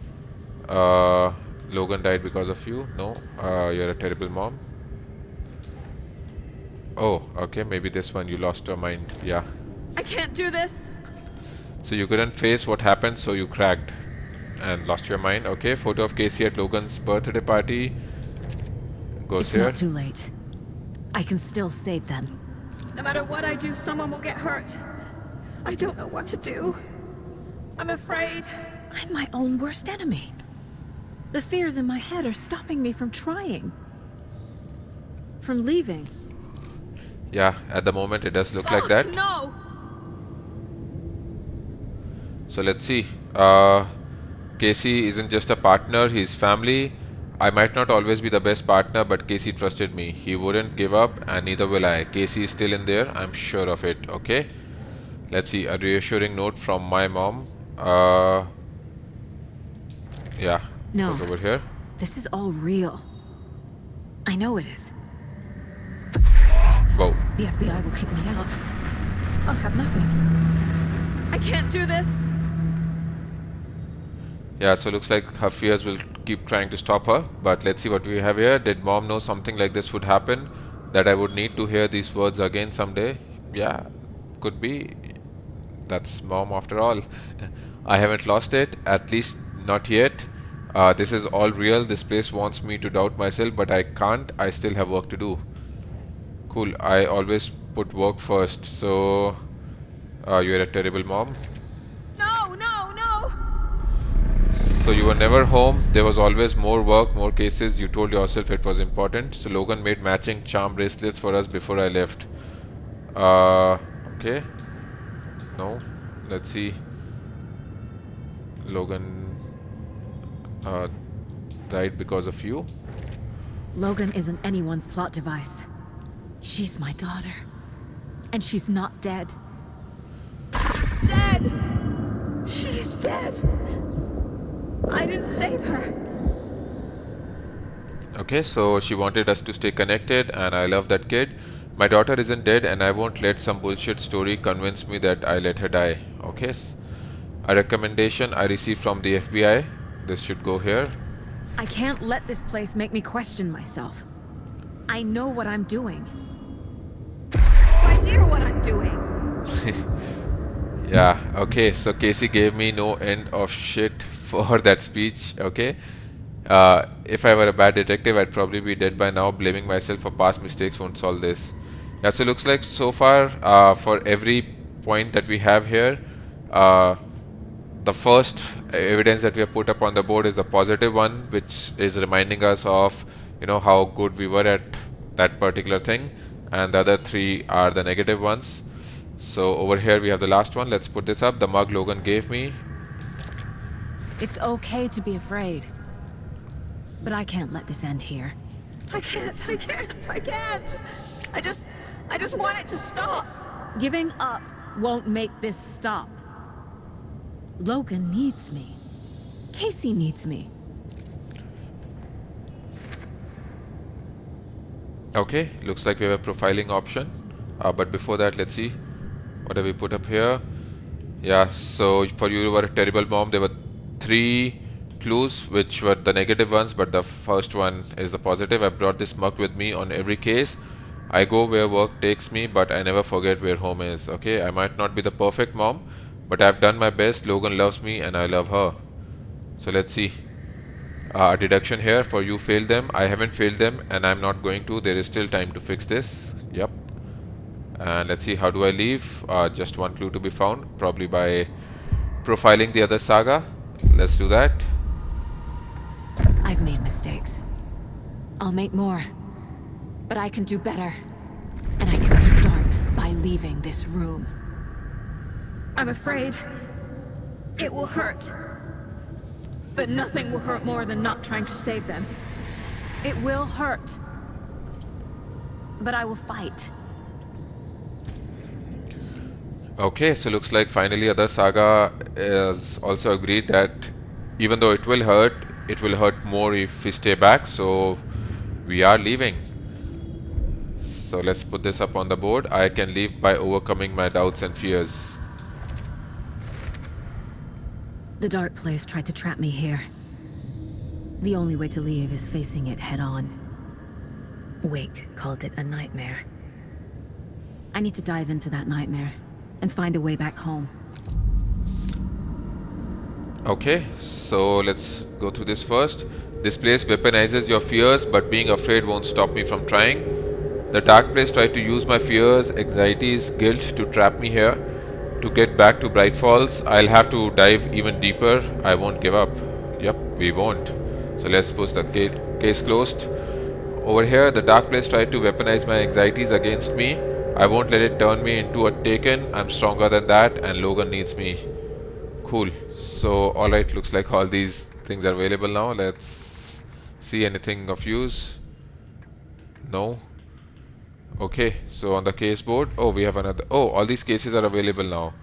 Logan died because of you. No, you're a terrible mom. Oh, okay, maybe this one. You lost your mind. Yeah. I can't do this! So you couldn't face what happened, so you cracked and lost your mind. Okay, photo of Casey at Logan's birthday party. Goes It's here. not too late. I can still save them. No matter what I do, someone will get hurt. I don't know what to do. I'm afraid. I'm my own worst enemy. The fears in my head are stopping me from trying. From leaving. Yeah, at the moment it does look like that. No! So let's see. Casey isn't just a partner, he's family. I might not always be the best partner, but Casey trusted me. He wouldn't give up, and neither will I. Casey is still in there, I'm sure of it. Okay. Let's see, a reassuring note from my mom. Yeah, No. goes over here. This is all real. I know it is. Whoa. The FBI will kick me out. I'll have nothing. I can't do this. Yeah, so looks like her fears will keep trying to stop her. But let's see what we have here. Did mom know something like this would happen? That I would need to hear these words again someday? Yeah, could be. That's mom after all. I haven't lost it, at least not yet. This is all real. This place wants me to doubt myself, but I can't. I still have work to do. Cool. I always put work first. So, you're a terrible mom. No, no, no! So you were never home. There was always more work, more cases. You told yourself it was important. So Logan made matching charm bracelets for us before I left. Okay. No. Let's see. Logan died because of you. Logan isn't anyone's plot device. She's my daughter. And she's not dead. Dead! She's dead! I didn't save her. Okay, so she wanted us to stay connected, and I love that kid. My daughter isn't dead, and I won't let some bullshit story convince me that I let her die. Okay. A recommendation I received from the FBI. This should go here. I can't let this place make me question myself. I know what I'm doing. No idea what I'm doing. Yeah, okay, so Casey gave me no end of shit for that speech, okay? If I were a bad detective, I'd probably be dead by now. Blaming myself for past mistakes won't solve this. Yeah, so looks like so far, for every point that we have here, the first evidence that we have put up on the board is the positive one, which is reminding us of, you know, how good we were at that particular thing, and the other three are the negative ones. So over here we have the last one. Let's put this up. The mug Logan gave me. It's okay to be afraid. But I can't let this end here. I can't. I just want it to stop. Giving up won't make this stop. Logan needs me. Casey needs me. Okay, looks like we have a profiling option. But before that, let's see. What have we put up here? Yeah, so for you were a terrible mom. There were 3 clues which were the negative ones, but the first one is the positive. I brought this mug with me on every case. I go where work takes me, but I never forget where home is. Okay, I might not be the perfect mom, but I've done my best. Logan loves me and I love her. So let's see. A deduction here for you failed them. I haven't failed them and I'm not going to. There is still time to fix this. Yep. And let's see, how do I leave? Just one clue to be found, probably by profiling the other saga. Let's do that. I've made mistakes. I'll make more. But I can do better. And I can start by leaving this room. I'm afraid it will hurt. But nothing will hurt more than not trying to save them. It will hurt. But I will fight. Okay, so looks like finally other saga has also agreed that even though it will hurt more if we stay back. So we are leaving. So let's put this up on the board. I can leave by overcoming my doubts and fears. The dark place tried to trap me here. The only way to leave is facing it head on. Wake called it a nightmare. I need to dive into that nightmare and find a way back home. Okay, so let's go through this first. This place weaponizes your fears, but being afraid won't stop me from trying. The dark place tried to use my fears, anxieties, guilt to trap me here. To get back to Bright Falls, I'll have to dive even deeper. I won't give up. Yep, we won't. So let's push the case closed. Over here, the dark place tried to weaponize my anxieties against me. I won't let it turn me into a taken. I'm stronger than that, and Logan needs me. Cool. So alright, looks like all these things are available now. Let's see anything of use. No. Okay, so on the case board, oh, we have another. Oh, all these cases are available now.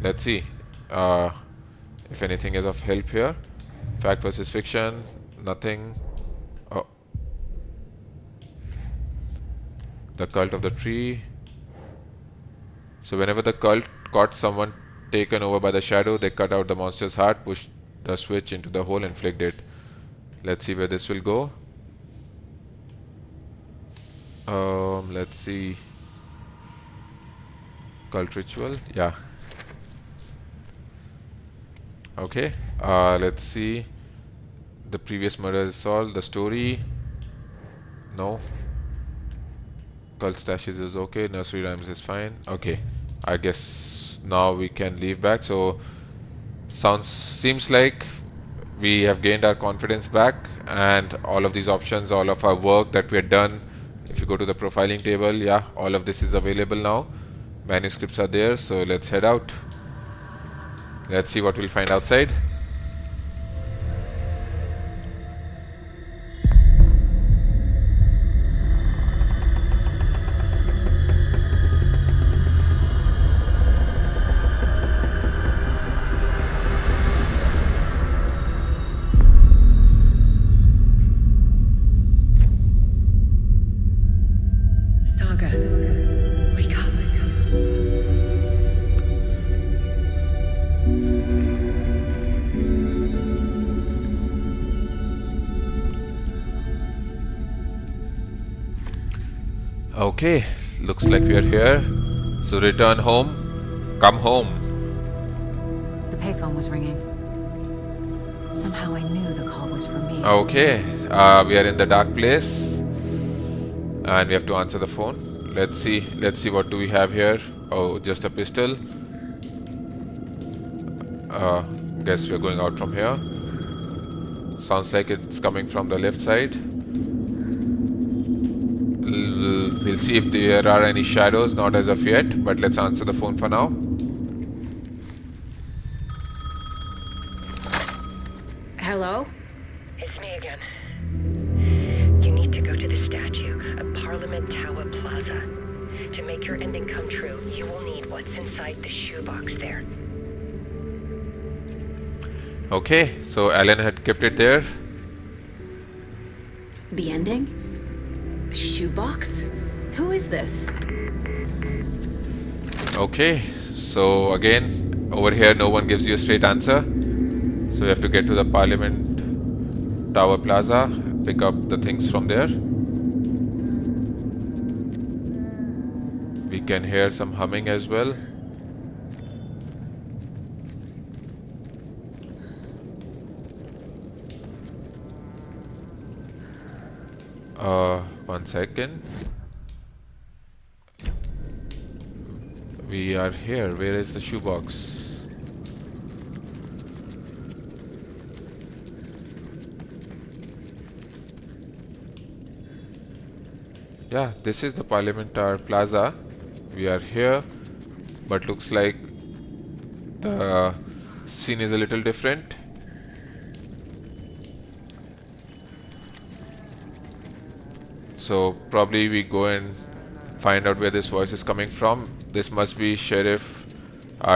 Let's see uh, if anything is of help here. Fact versus fiction, nothing. Oh, the cult of the tree. So whenever the cult caught someone taken over by the shadow, they cut out the monster's heart, pushed the switch into the hole and flicked it. Let's see where this will go. Let's see. Cult ritual, yeah. Okay, let's see. The previous murder is solved. The story, no. Cult stashes is okay. Nursery rhymes is fine. Okay, I guess now we can leave back. So seems like we have gained our confidence back, and all of these options, all of our work that we had done. If you go to the profiling table, yeah, all of this is available now. Manuscripts are there, so let's head out. Let's see what we'll find outside. Saga, wake up. Okay, looks like we are here. So return home. Come home. The payphone was ringing. Somehow I knew the call was for me. Okay, we are in the dark place, and we have to answer the phone. Let's see what do we have here. Oh, just a pistol. Guess we're going out from here. Sounds like it's coming from the left side. We'll see if there are any shadows, not as of yet, but let's answer the phone for now. Hello? It's me again. You need to go to the statue of Parliament Tower Plaza. To make your ending come true, you will need what's inside the shoebox there. Okay, so Alan had kept it there. The ending? A shoebox? Who is this? Okay, so again, over here no one gives you a straight answer. So we have to get to the Parliament Tower Plaza, pick up the things from there. We can hear some humming as well. One second. We are here. Where is the shoebox? Yeah, this is the Parliament Tower Plaza. We are here, but looks like the scene is a little different. So probably we go and find out where this voice is coming from. This must be Sheriff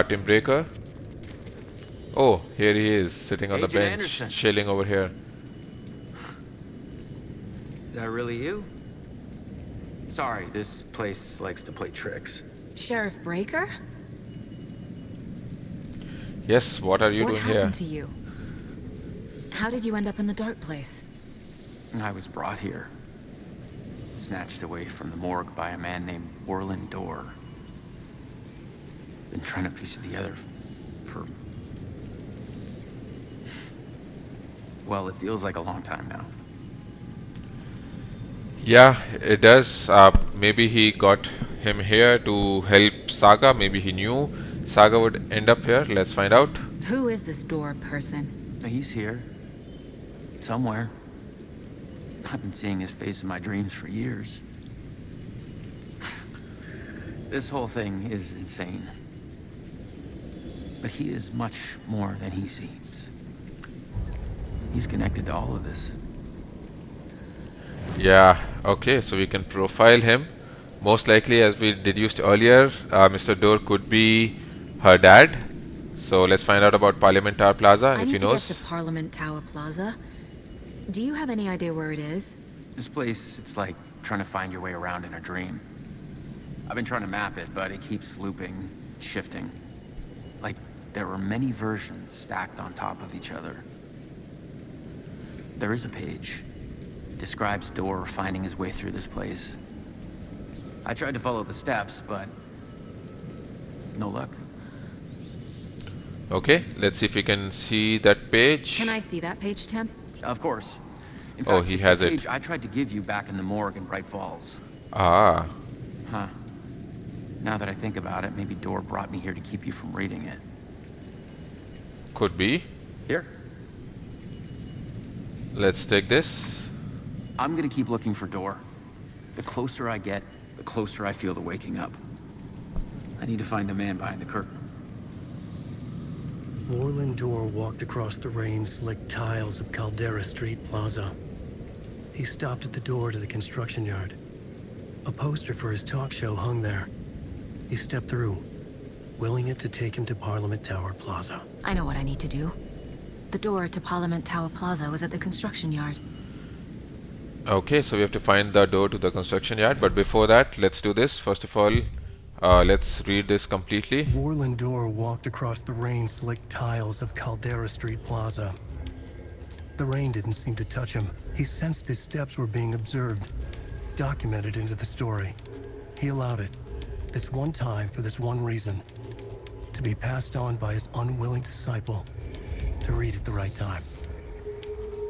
Tim Breaker. Oh, here he is, sitting on the Agent bench, Anderson. chilling over here. Is that really you? Sorry, this place likes to play tricks. Sheriff Breaker? Yes, what are you What doing here? happened to you? How did you end up in the dark place? I was brought here. Snatched away from the morgue by a man named Orland Dorr. Been trying to piece it together for... Well, it feels like a long time now. Yeah, it does. Maybe he got him here to help Saga. Maybe he knew Saga would end up here. Let's find out. Who is this door person? He's here. Somewhere. I've been seeing his face in my dreams for years. This whole thing is insane. But he is much more than he seems. He's connected to all of this. Yeah, okay, so we can profile him. Most likely, as we deduced earlier, Mr. Door could be her dad. So let's find out about Parliament Tower Plaza, I if he need to get to knows. Parliament Tower Plaza. Do you have any idea where it is? This place, it's like trying to find your way around in a dream. I've been trying to map it, but it keeps looping, shifting. Like there were many versions stacked on top of each other. There is a page. Describes Door finding his way through this place. I tried to follow the steps, but no luck. Okay, let's see if we can see that page. Can I see that page, Tim? Of course. In Oh, fact, he it's has the it. page I tried to give you back in the morgue in Bright Falls. Ah, Huh. Now that I think about it, maybe Door brought me here to keep you from reading it. could be. Here. Let's take this. I'm gonna keep looking for Door. The closer I get, the closer I feel to waking up. I need to find the man behind the curtain. Orlin Door walked across the rain-slicked tiles of Caldera Street Plaza. He stopped at the door to the construction yard. A poster for his talk show hung there. He stepped through, willing it to take him to Parliament Tower Plaza. I know what I need to do. The door to Parliament Tower Plaza was at the construction yard. Okay, so we have to find the door to the construction yard, but before that, let's do this. First of all, let's read this completely. Orlin Door walked across the rain-slicked tiles of Caldera Street Plaza. The rain didn't seem to touch him. He sensed his steps were being observed, documented into the story. He allowed it, this one time for this one reason, to be passed on by his unwilling disciple, to read at the right time.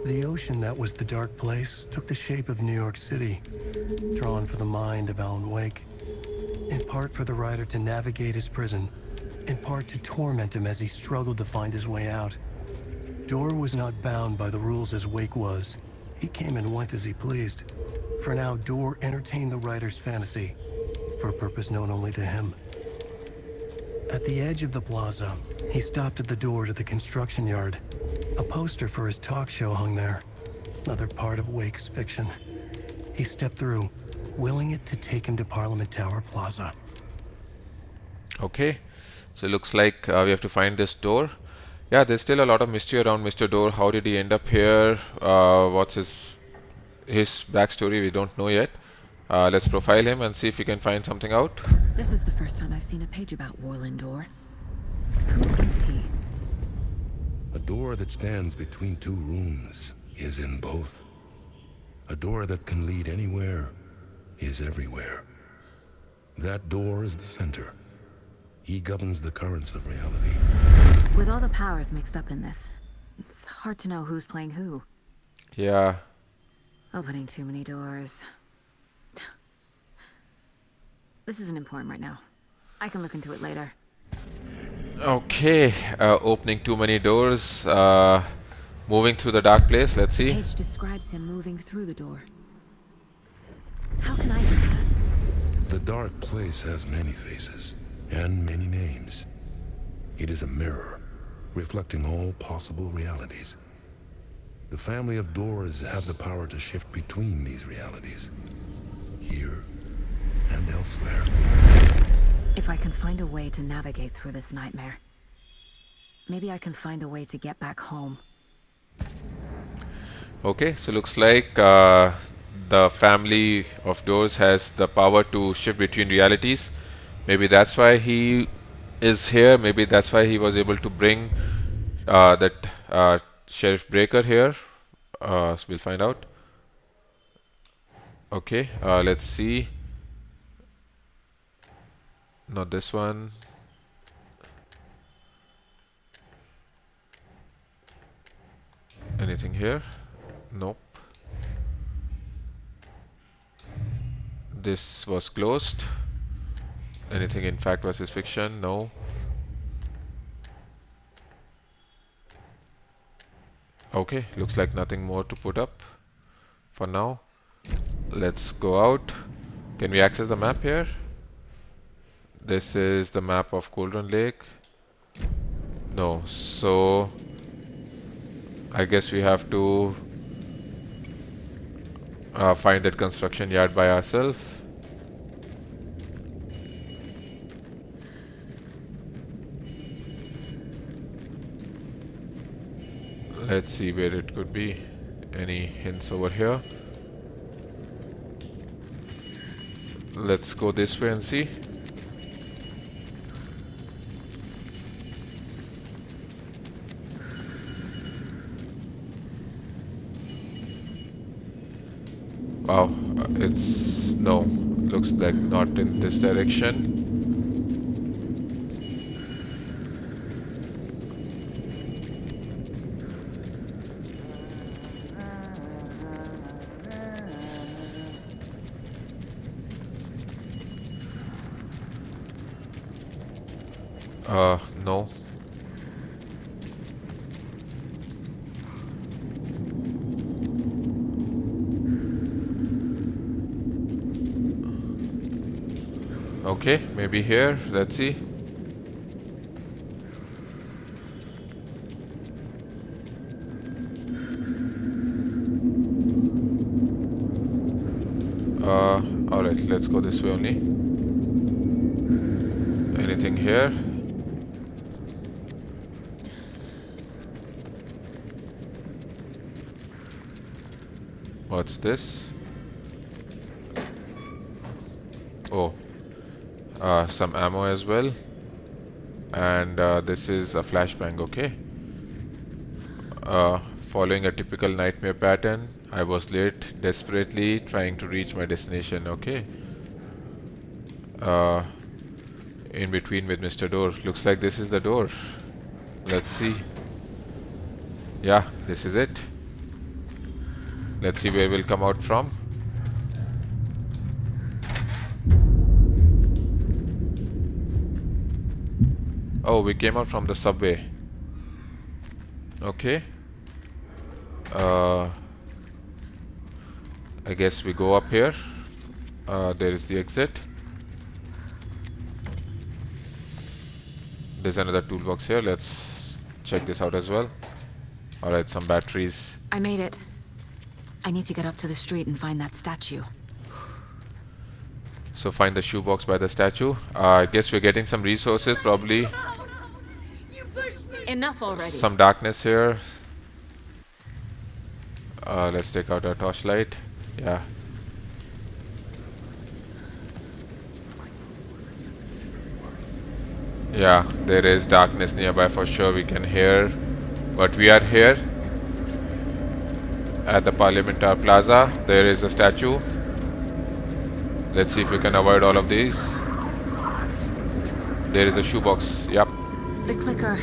The ocean that was the dark place took the shape of New York City, drawn for the mind of Alan Wake, in part for the writer to navigate his prison, in part to torment him as he struggled to find his way out. Door was not bound by the rules as Wake was. He came and went as he pleased. For now, Door entertained the writer's fantasy, for a purpose known only to him. At the edge of the plaza, he stopped at the door to the construction yard. A poster for his talk show hung there, another part of Wake's fiction. He stepped through, willing it to take him to Parliament Tower Plaza. Okay, so it looks like we have to find this door. Yeah, there's still a lot of mystery around Mr. Door. How did he end up here? What's his backstory? We don't know yet. Let's profile him and see if we can find something out. This is the first time I've seen a page about Orlin Door. Who is he? A door that stands between two rooms is in both. A door that can lead anywhere is everywhere. That door is the center. He governs the currents of reality. With all the powers mixed up in this, it's hard to know who's playing who. Yeah. Opening too many doors. This isn't important right now. I can look into it later. Okay, opening too many doors, moving through the dark place, let's see. The page describes him moving through the door. How can I do that? The dark place has many faces and many names. It is a mirror, reflecting all possible realities. The family of doors have the power to shift between these realities, here and elsewhere. If I can find a way to navigate through this nightmare, maybe I can find a way to get back home. Okay, so looks like the family of doors has the power to shift between realities. Maybe that's why he is here. Maybe that's why he was able to bring that Sheriff Breaker here. So we'll find out. Okay, let's see. Not this one. Anything here? Nope. This was closed. Anything in fact versus fiction? No. Okay, looks like nothing more to put up for now. Let's go out. Can we access the map here? This is the map of Cauldron Lake. No, so I guess we have to find that construction yard by ourselves. Let's see where it could be. Any hints over here? Let's go this way and see. Wow, it's no, looks like not in this direction. No. Okay, maybe here. Let's see. Alright, let's go this way only. Anything here? What's this? Oh, some ammo as well. And this is a flashbang, okay. Following a typical nightmare pattern, I was late, desperately trying to reach my destination, okay. In between with Mr. Door. Looks like this is the door. Let's see. Yeah, this is it. Let's see where we'll come out from. Oh, we came out from the subway. Okay. I guess we go up here. There is the exit. There's another toolbox here. Let's check this out as well. Alright, some batteries. I made it. I need to get up to the street and find that statue. So find the shoebox by the statue. I guess we're getting some resources, probably. Enough already. Some darkness here. Let's take out our torchlight. Yeah. Yeah, there is darkness nearby for sure. We can hear. But we are here at the Parliament Plaza. There is a statue. Let's see if we can avoid all of these. There is a shoebox. Yep. The clicker.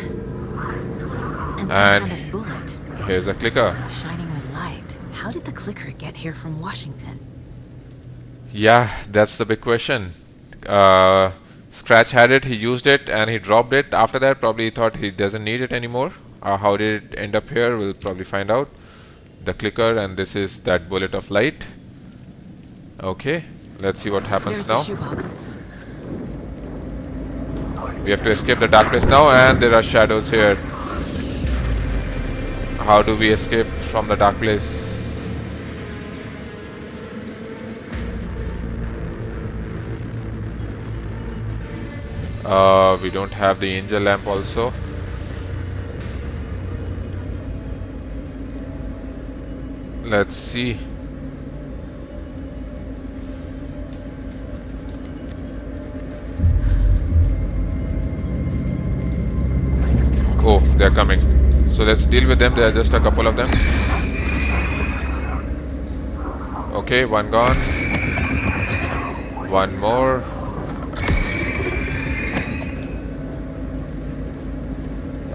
And some And kind of bullet. here's a clicker. Shining with light. How did the clicker get here from Washington? Yeah, that's the big question. Scratch had it, he used it, and he dropped it. After that, probably he thought he doesn't need it anymore. How did it end up here? We'll probably find out. The clicker, and this is that bullet of light. Okay, let's see what happens There's now. the shoebox. We have to escape the darkness now, and there are shadows here. How do we escape from the dark place? We don't have the angel lamp also. Let's see. Oh, they're coming. So let's deal with them. There are just a couple of them. Okay, one gone. One more.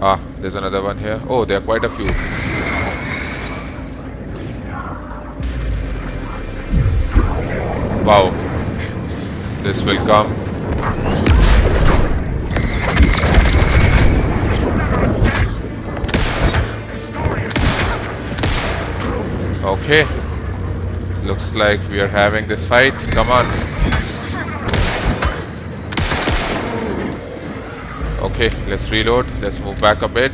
Ah, there's another one here. Oh, there are quite a few. Wow. This will come. Okay. Looks like we are having this fight. Come on. Okay, let's reload. Let's move back a bit.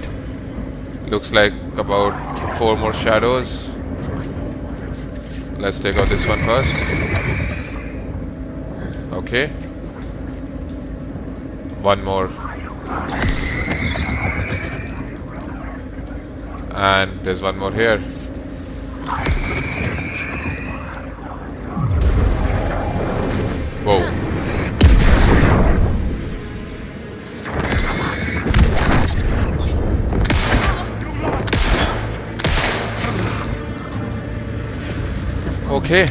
Looks like about 4 more shadows. Let's take out this one first. Okay. One more. And there's one more here. Whoa. Okay.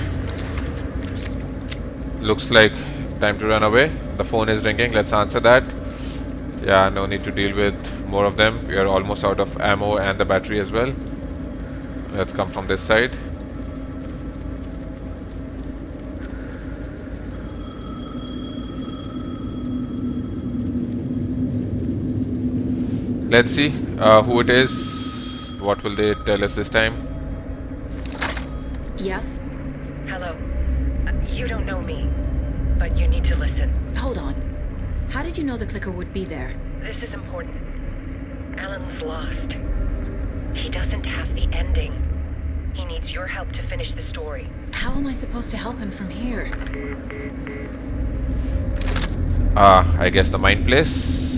Looks like time to run away. The phone is ringing. Let's answer that. Yeah, no need to deal with more of them. We are almost out of ammo and the battery as well. Let's come from this side. Let's see who it is. What will they tell us this time? Yes? Hello. You don't know me, but you need to listen. Hold on. How did you know the clicker would be there? This is important. Alan's lost. He doesn't have the ending. He needs your help to finish the story. How am I supposed to help him from here? I guess the mind place.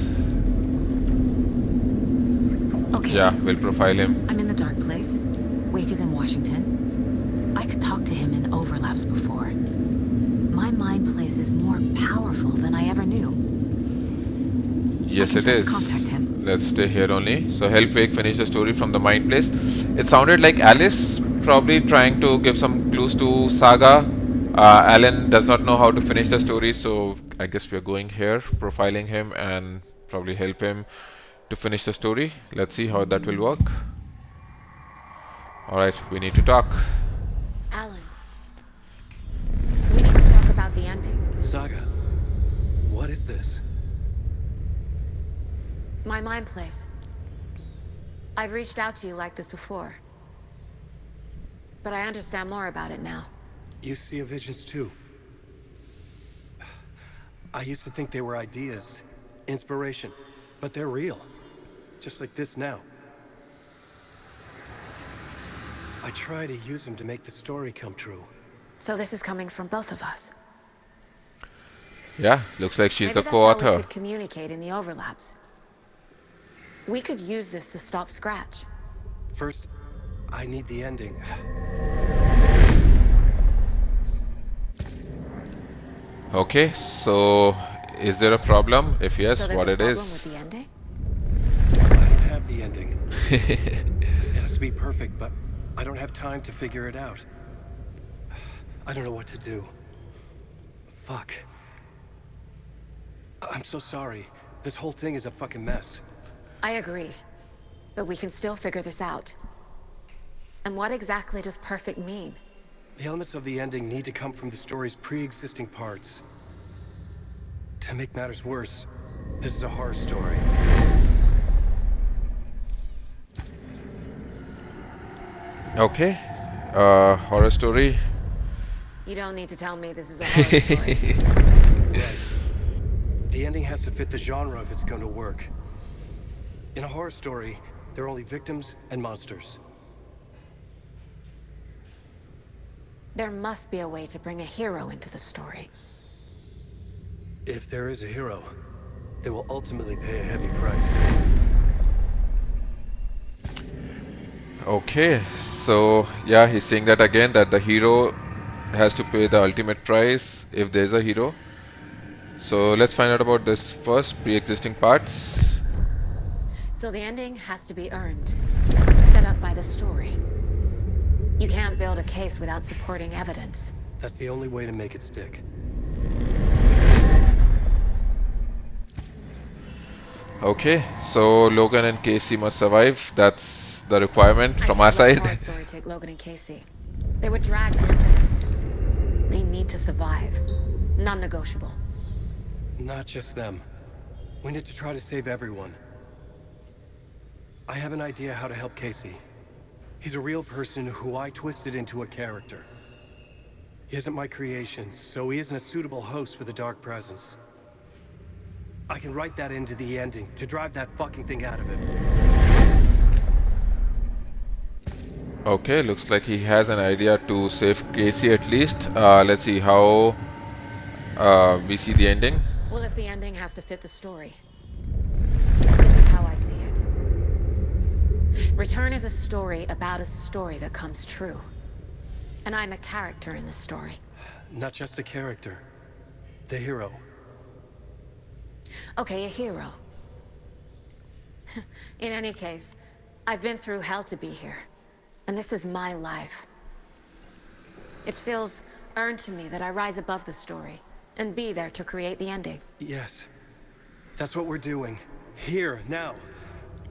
Okay. Yeah, we'll profile him. I'm in the dark place. Wake is in Washington. I could talk to him in overlaps before. My mind place is more powerful than I ever knew. Yes, it is. Contact him. Let's stay here only. So help Wake finish the story from the mind place. It sounded like Alice probably trying to give some clues to Saga. Alan does not know how to finish the story, so I guess we're going here, profiling him and probably help him to finish the story. Let's see how that will work. Alright, we need to talk. Alan, we need to talk about the ending. Saga, what is this? My mind place. I've reached out to you like this before. But I understand more about it now. You see visions too. I used to think they were ideas, inspiration, but they're real. Just like this now. I try to use them to make the story come true. So this is coming from both of us. Yeah, looks like she's Maybe the co-author. that's how we could communicate in the overlaps. We could use this to stop Scratch. First, I need the ending. Okay, so is there a problem? If yes, so what it is? With the ending? I don't have the ending. It has to be perfect, but I don't have time to figure it out. I don't know what to do. Fuck. I'm so sorry. This whole thing is a fucking mess. I agree. But we can still figure this out. And what exactly does perfect mean? The elements of the ending need to come from the story's pre-existing parts. To make matters worse, this is a horror story. Okay, horror story. You don't need to tell me this is a horror story. Right. The ending has to fit the genre if it's going to work. In a horror story, there are only victims and monsters. There must be a way to bring a hero into the story. If there is a hero, they will ultimately pay a heavy price. Okay, so yeah, he's saying that again, that the hero has to pay the ultimate price if there's a hero. So let's find out about this first, pre-existing parts. So the ending has to be earned, set up by the story. You can't build a case without supporting evidence. That's the only way to make it stick. Okay, so Logan and Casey must survive. That's the requirement from our side. Story take Logan and Casey. They were dragged into this. They need to survive. Non-negotiable. Not just them. We need to try to save everyone. I have an idea how to help Casey. He's a real person who I twisted into a character. He isn't my creation, so he isn't a suitable host for the Dark Presence. I can write that into the ending to drive that fucking thing out of him. Okay, looks like he has an idea to save Casey at least. Let's see how we see the ending. Well, if the ending has to fit the story, this is how I see it. Return is a story about a story that comes true. And I'm a character in this story. Not just a character. The hero. Okay, a hero. In any case, I've been through hell to be here. And this is my life. It feels earned to me that I rise above the story and be there to create the ending. Yes. That's what we're doing. Here, now.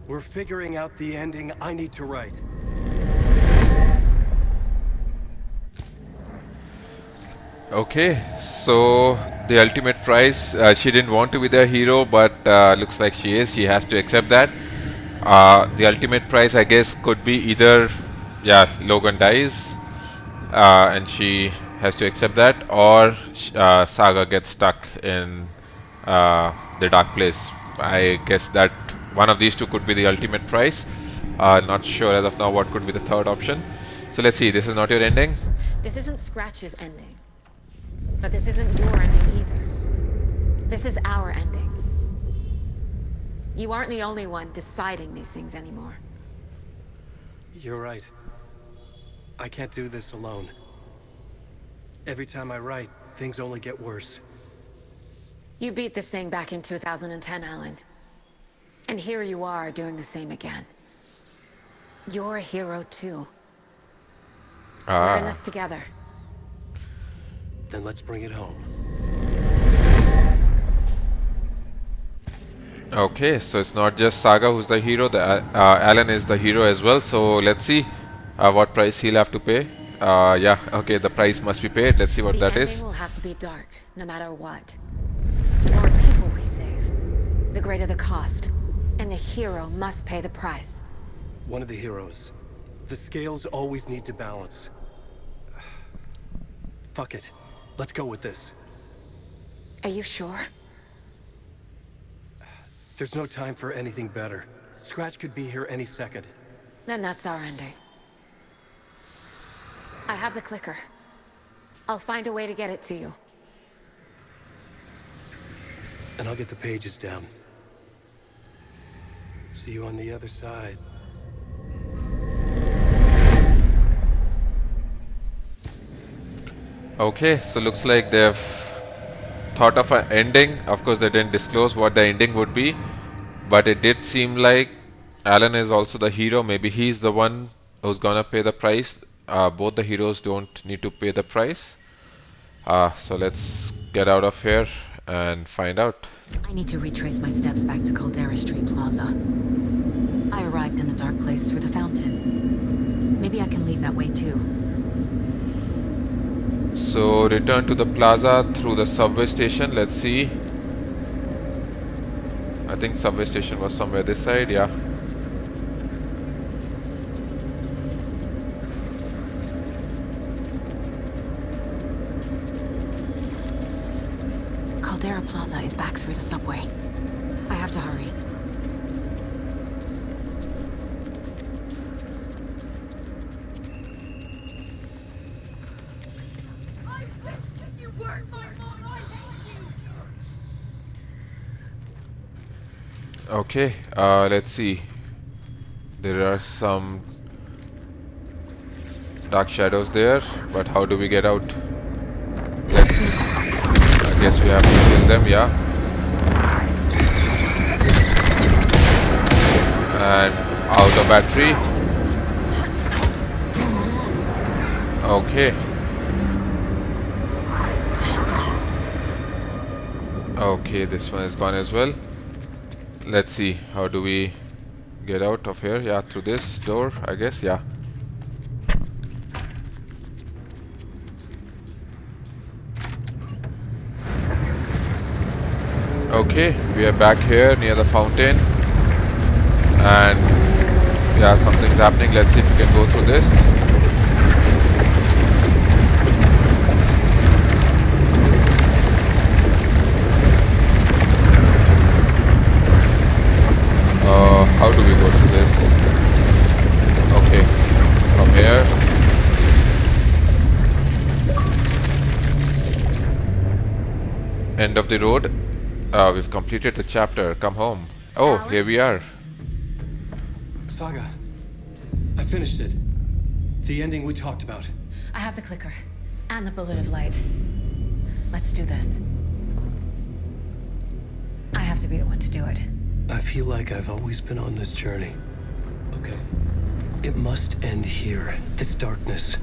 We're figuring out the ending I need to write. Okay, so the ultimate prize, she didn't want to be the hero, but looks like she is. She has to accept that. The ultimate prize, I guess, could be either, yeah, Logan dies, and she has to accept that, or Saga gets stuck in the dark place. I guess that one of these two could be the ultimate prize. Not sure as of now what could be the third option. So let's see, this is not your ending. This isn't Scratch's ending. But this isn't your ending either. This is our ending. You aren't the only one deciding these things anymore. You're right. I can't do this alone. Every time I write, things only get worse. You beat this thing back in 2010, Alan. And here you are doing the same again. You're a hero too. We're in this together. Then let's bring it home. Okay, so it's not just Saga who's the hero, Alan is the hero as well. So let's see what price he'll have to pay. Yeah, okay, the price must be paid. Let's see what that is. The ending will have to be dark, no matter what. The more people we save, the greater the cost. And the hero must pay the price. One of the heroes. The scales always need to balance. Fuck it. Let's go with this. Are you sure? There's no time for anything better. Scratch could be here any second. Then that's our ending. I have the clicker. I'll find a way to get it to you. And I'll get the pages down. See you on the other side. Okay, so looks like they've thought of an ending. Of course, they didn't disclose what the ending would be, but it did seem like Alan is also the hero. Maybe he's the one who's gonna pay the price. Both the heroes don't need to pay the price. So let's get out of here and find out. I need to retrace my steps back to Caldera Street Plaza. I arrived in the dark place through the fountain. Maybe I can leave that way too. So return to the plaza through the subway station. Let's see. I think subway station was somewhere this side, yeah. Caldera Plaza is back through the subway. I have to hurry. Okay, let's see. There are some dark shadows there, but how do we get out? Let's see. I guess we have to kill them, yeah. And out of battery. Okay. Okay, this one is gone as well. Let's see, how do we get out of here? Yeah, through this door, I guess, yeah. Okay, we are back here near the fountain. And yeah, something's happening. Let's see if we can go through this. End of the road. We've completed the chapter. Come home. Oh, Alan? here we are. Saga, I finished it. The ending we talked about. I have the clicker. And the bullet of light. Let's do this. I have to be the one to do it. I feel like I've always been on this journey. Okay. It must end here. This darkness.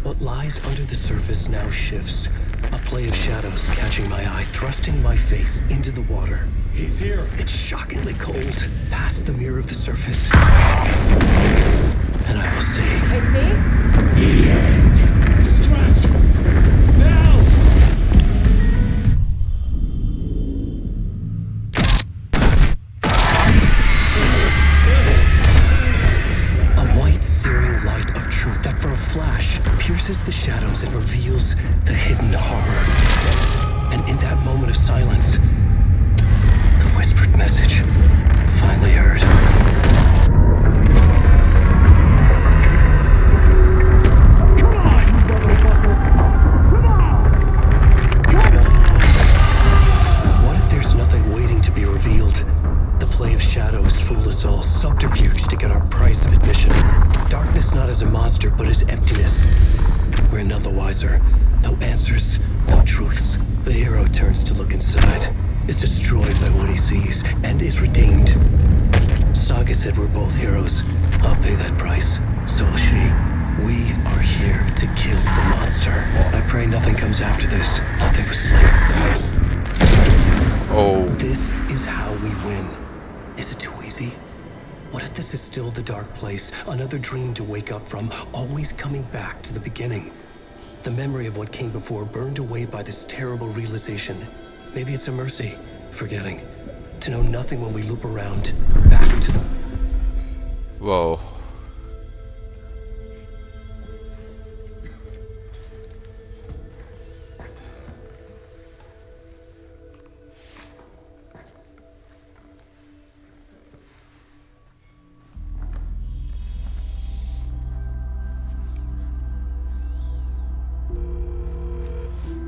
What lies under the surface now shifts. A play of shadows catching my eye, thrusting my face into the water. He's here. It's shockingly cold. Past the mirror of the surface. And I will see. Casey? The end. Scratch! Now! A white searing light of truth that for a flash pierces the shadows and reveals the hidden horror. And in that moment of silence, the whispered message finally heard. What if there's nothing waiting to be revealed? The play of shadows fool us all, subterfuge to get our price of admission. Darkness not as a monster, but as emptiness. We're none the wiser. No answers, no truths. The hero turns to look inside. Is destroyed by what he sees, and is redeemed. Saga said we're both heroes. I'll pay that price. So will she. We are here to kill the monster. I pray nothing comes after this. Nothing but sleep. Oh. This is how we win. Is it too easy? What if this is still the dark place? Another dream to wake up from, always coming back to the beginning. The memory of what came before burned away by this terrible realization. Maybe it's a mercy, forgetting. To know nothing when we loop around, back to the... Whoa.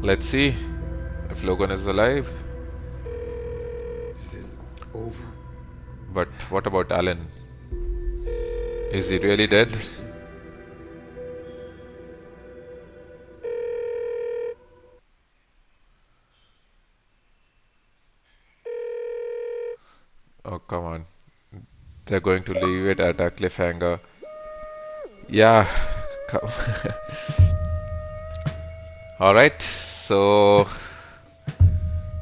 Let's see if Logan is alive. Is it over? But what about Alan? Is he really dead? Anderson? Oh, come on. They're going to leave it at a cliffhanger. Yeah. Come. Alright, so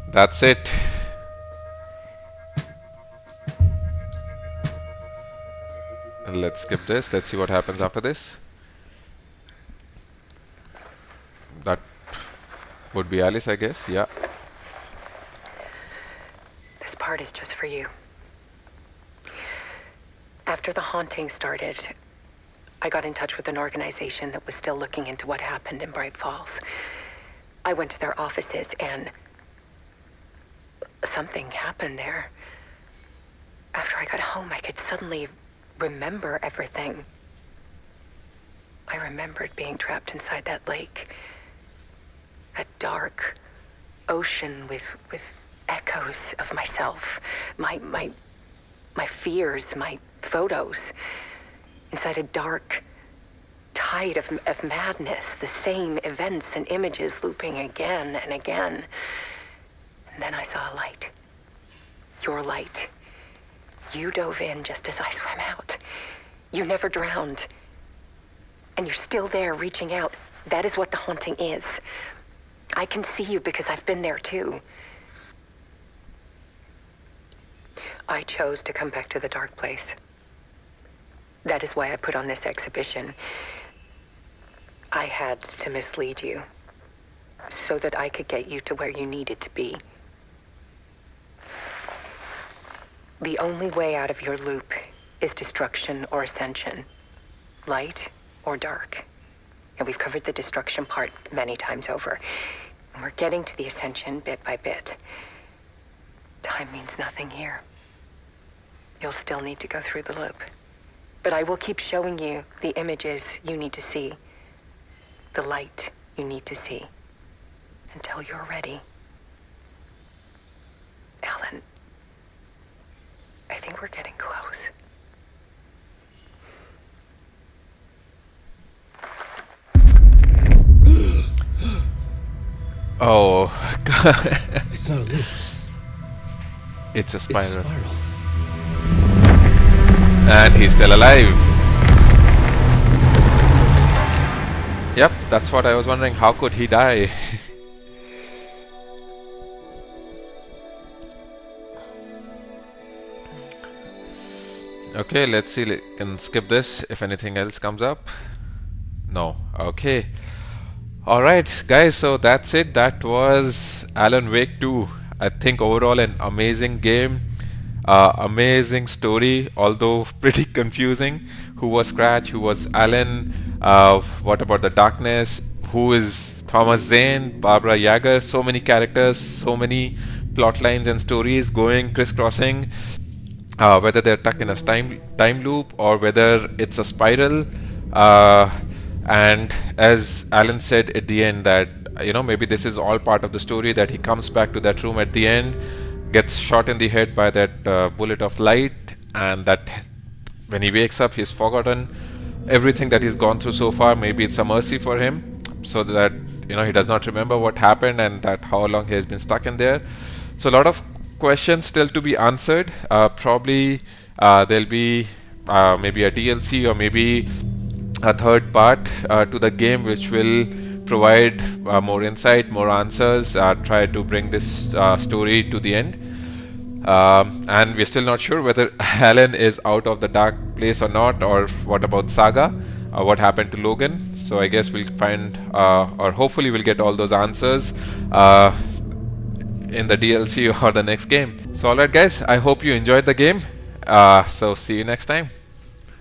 that's it. Let's skip this. Let's see what happens after this. That would be Alice, I guess. Yeah. This part is just for you. After the haunting started, I got in touch with an organization that was still looking into what happened in Bright Falls. I went to their offices and something happened there. After I got home, I could suddenly remember everything. I remembered being trapped inside that lake. A dark ocean with echoes of myself, my fears, my photos. Inside a dark tide of madness, the same events and images looping again and again. And then I saw a light. Your light. You dove in just as I swam out. You never drowned. And you're still there reaching out. That is what the haunting is. I can see you because I've been there too. I chose to come back to the dark place. That is why I put on this exhibition. I had to mislead you so that I could get you to where you needed to be. The only way out of your loop is destruction or ascension, light or dark. And we've covered the destruction part many times over. And we're getting to the ascension bit by bit. Time means nothing here. You'll still need to go through the loop. But I will keep showing you the images you need to see, the light you need to see, until you're ready. we're getting close. Oh, God. It's not a loop. It's a It's a spiral. spiral. And he's still alive. Yep, that's what I was wondering. How could he die? Okay, let's see. Can skip this if anything else comes up. No. Okay. Alright, guys, so that's it. That was Alan Wake 2. I think overall an amazing game. Amazing story, although pretty confusing. Who was Scratch? Who was Alan? What about the darkness? Who is Thomas Zane? Barbara Yager? So many characters, so many plot lines and stories going crisscrossing. Whether they're stuck in a time loop or whether it's a spiral. And as Alan said at the end, that maybe this is all part of the story, that he comes back to that room at the end, gets shot in the head by that bullet of light, and that when he wakes up he's forgotten everything that he's gone through so far. Maybe it's a mercy for him, so that he does not remember what happened and that how long he has been stuck in there. So a lot of questions still to be answered. Probably there'll be maybe a DLC or maybe a third part to the game which will provide more insight, more answers, try to bring this story to the end. And we're still not sure whether Alan is out of the dark place or not, or what about Saga, what happened to Logan. So I guess we'll find, or hopefully we'll get all those answers in the DLC or the next game. So alright guys, I hope you enjoyed the game. So see you next time.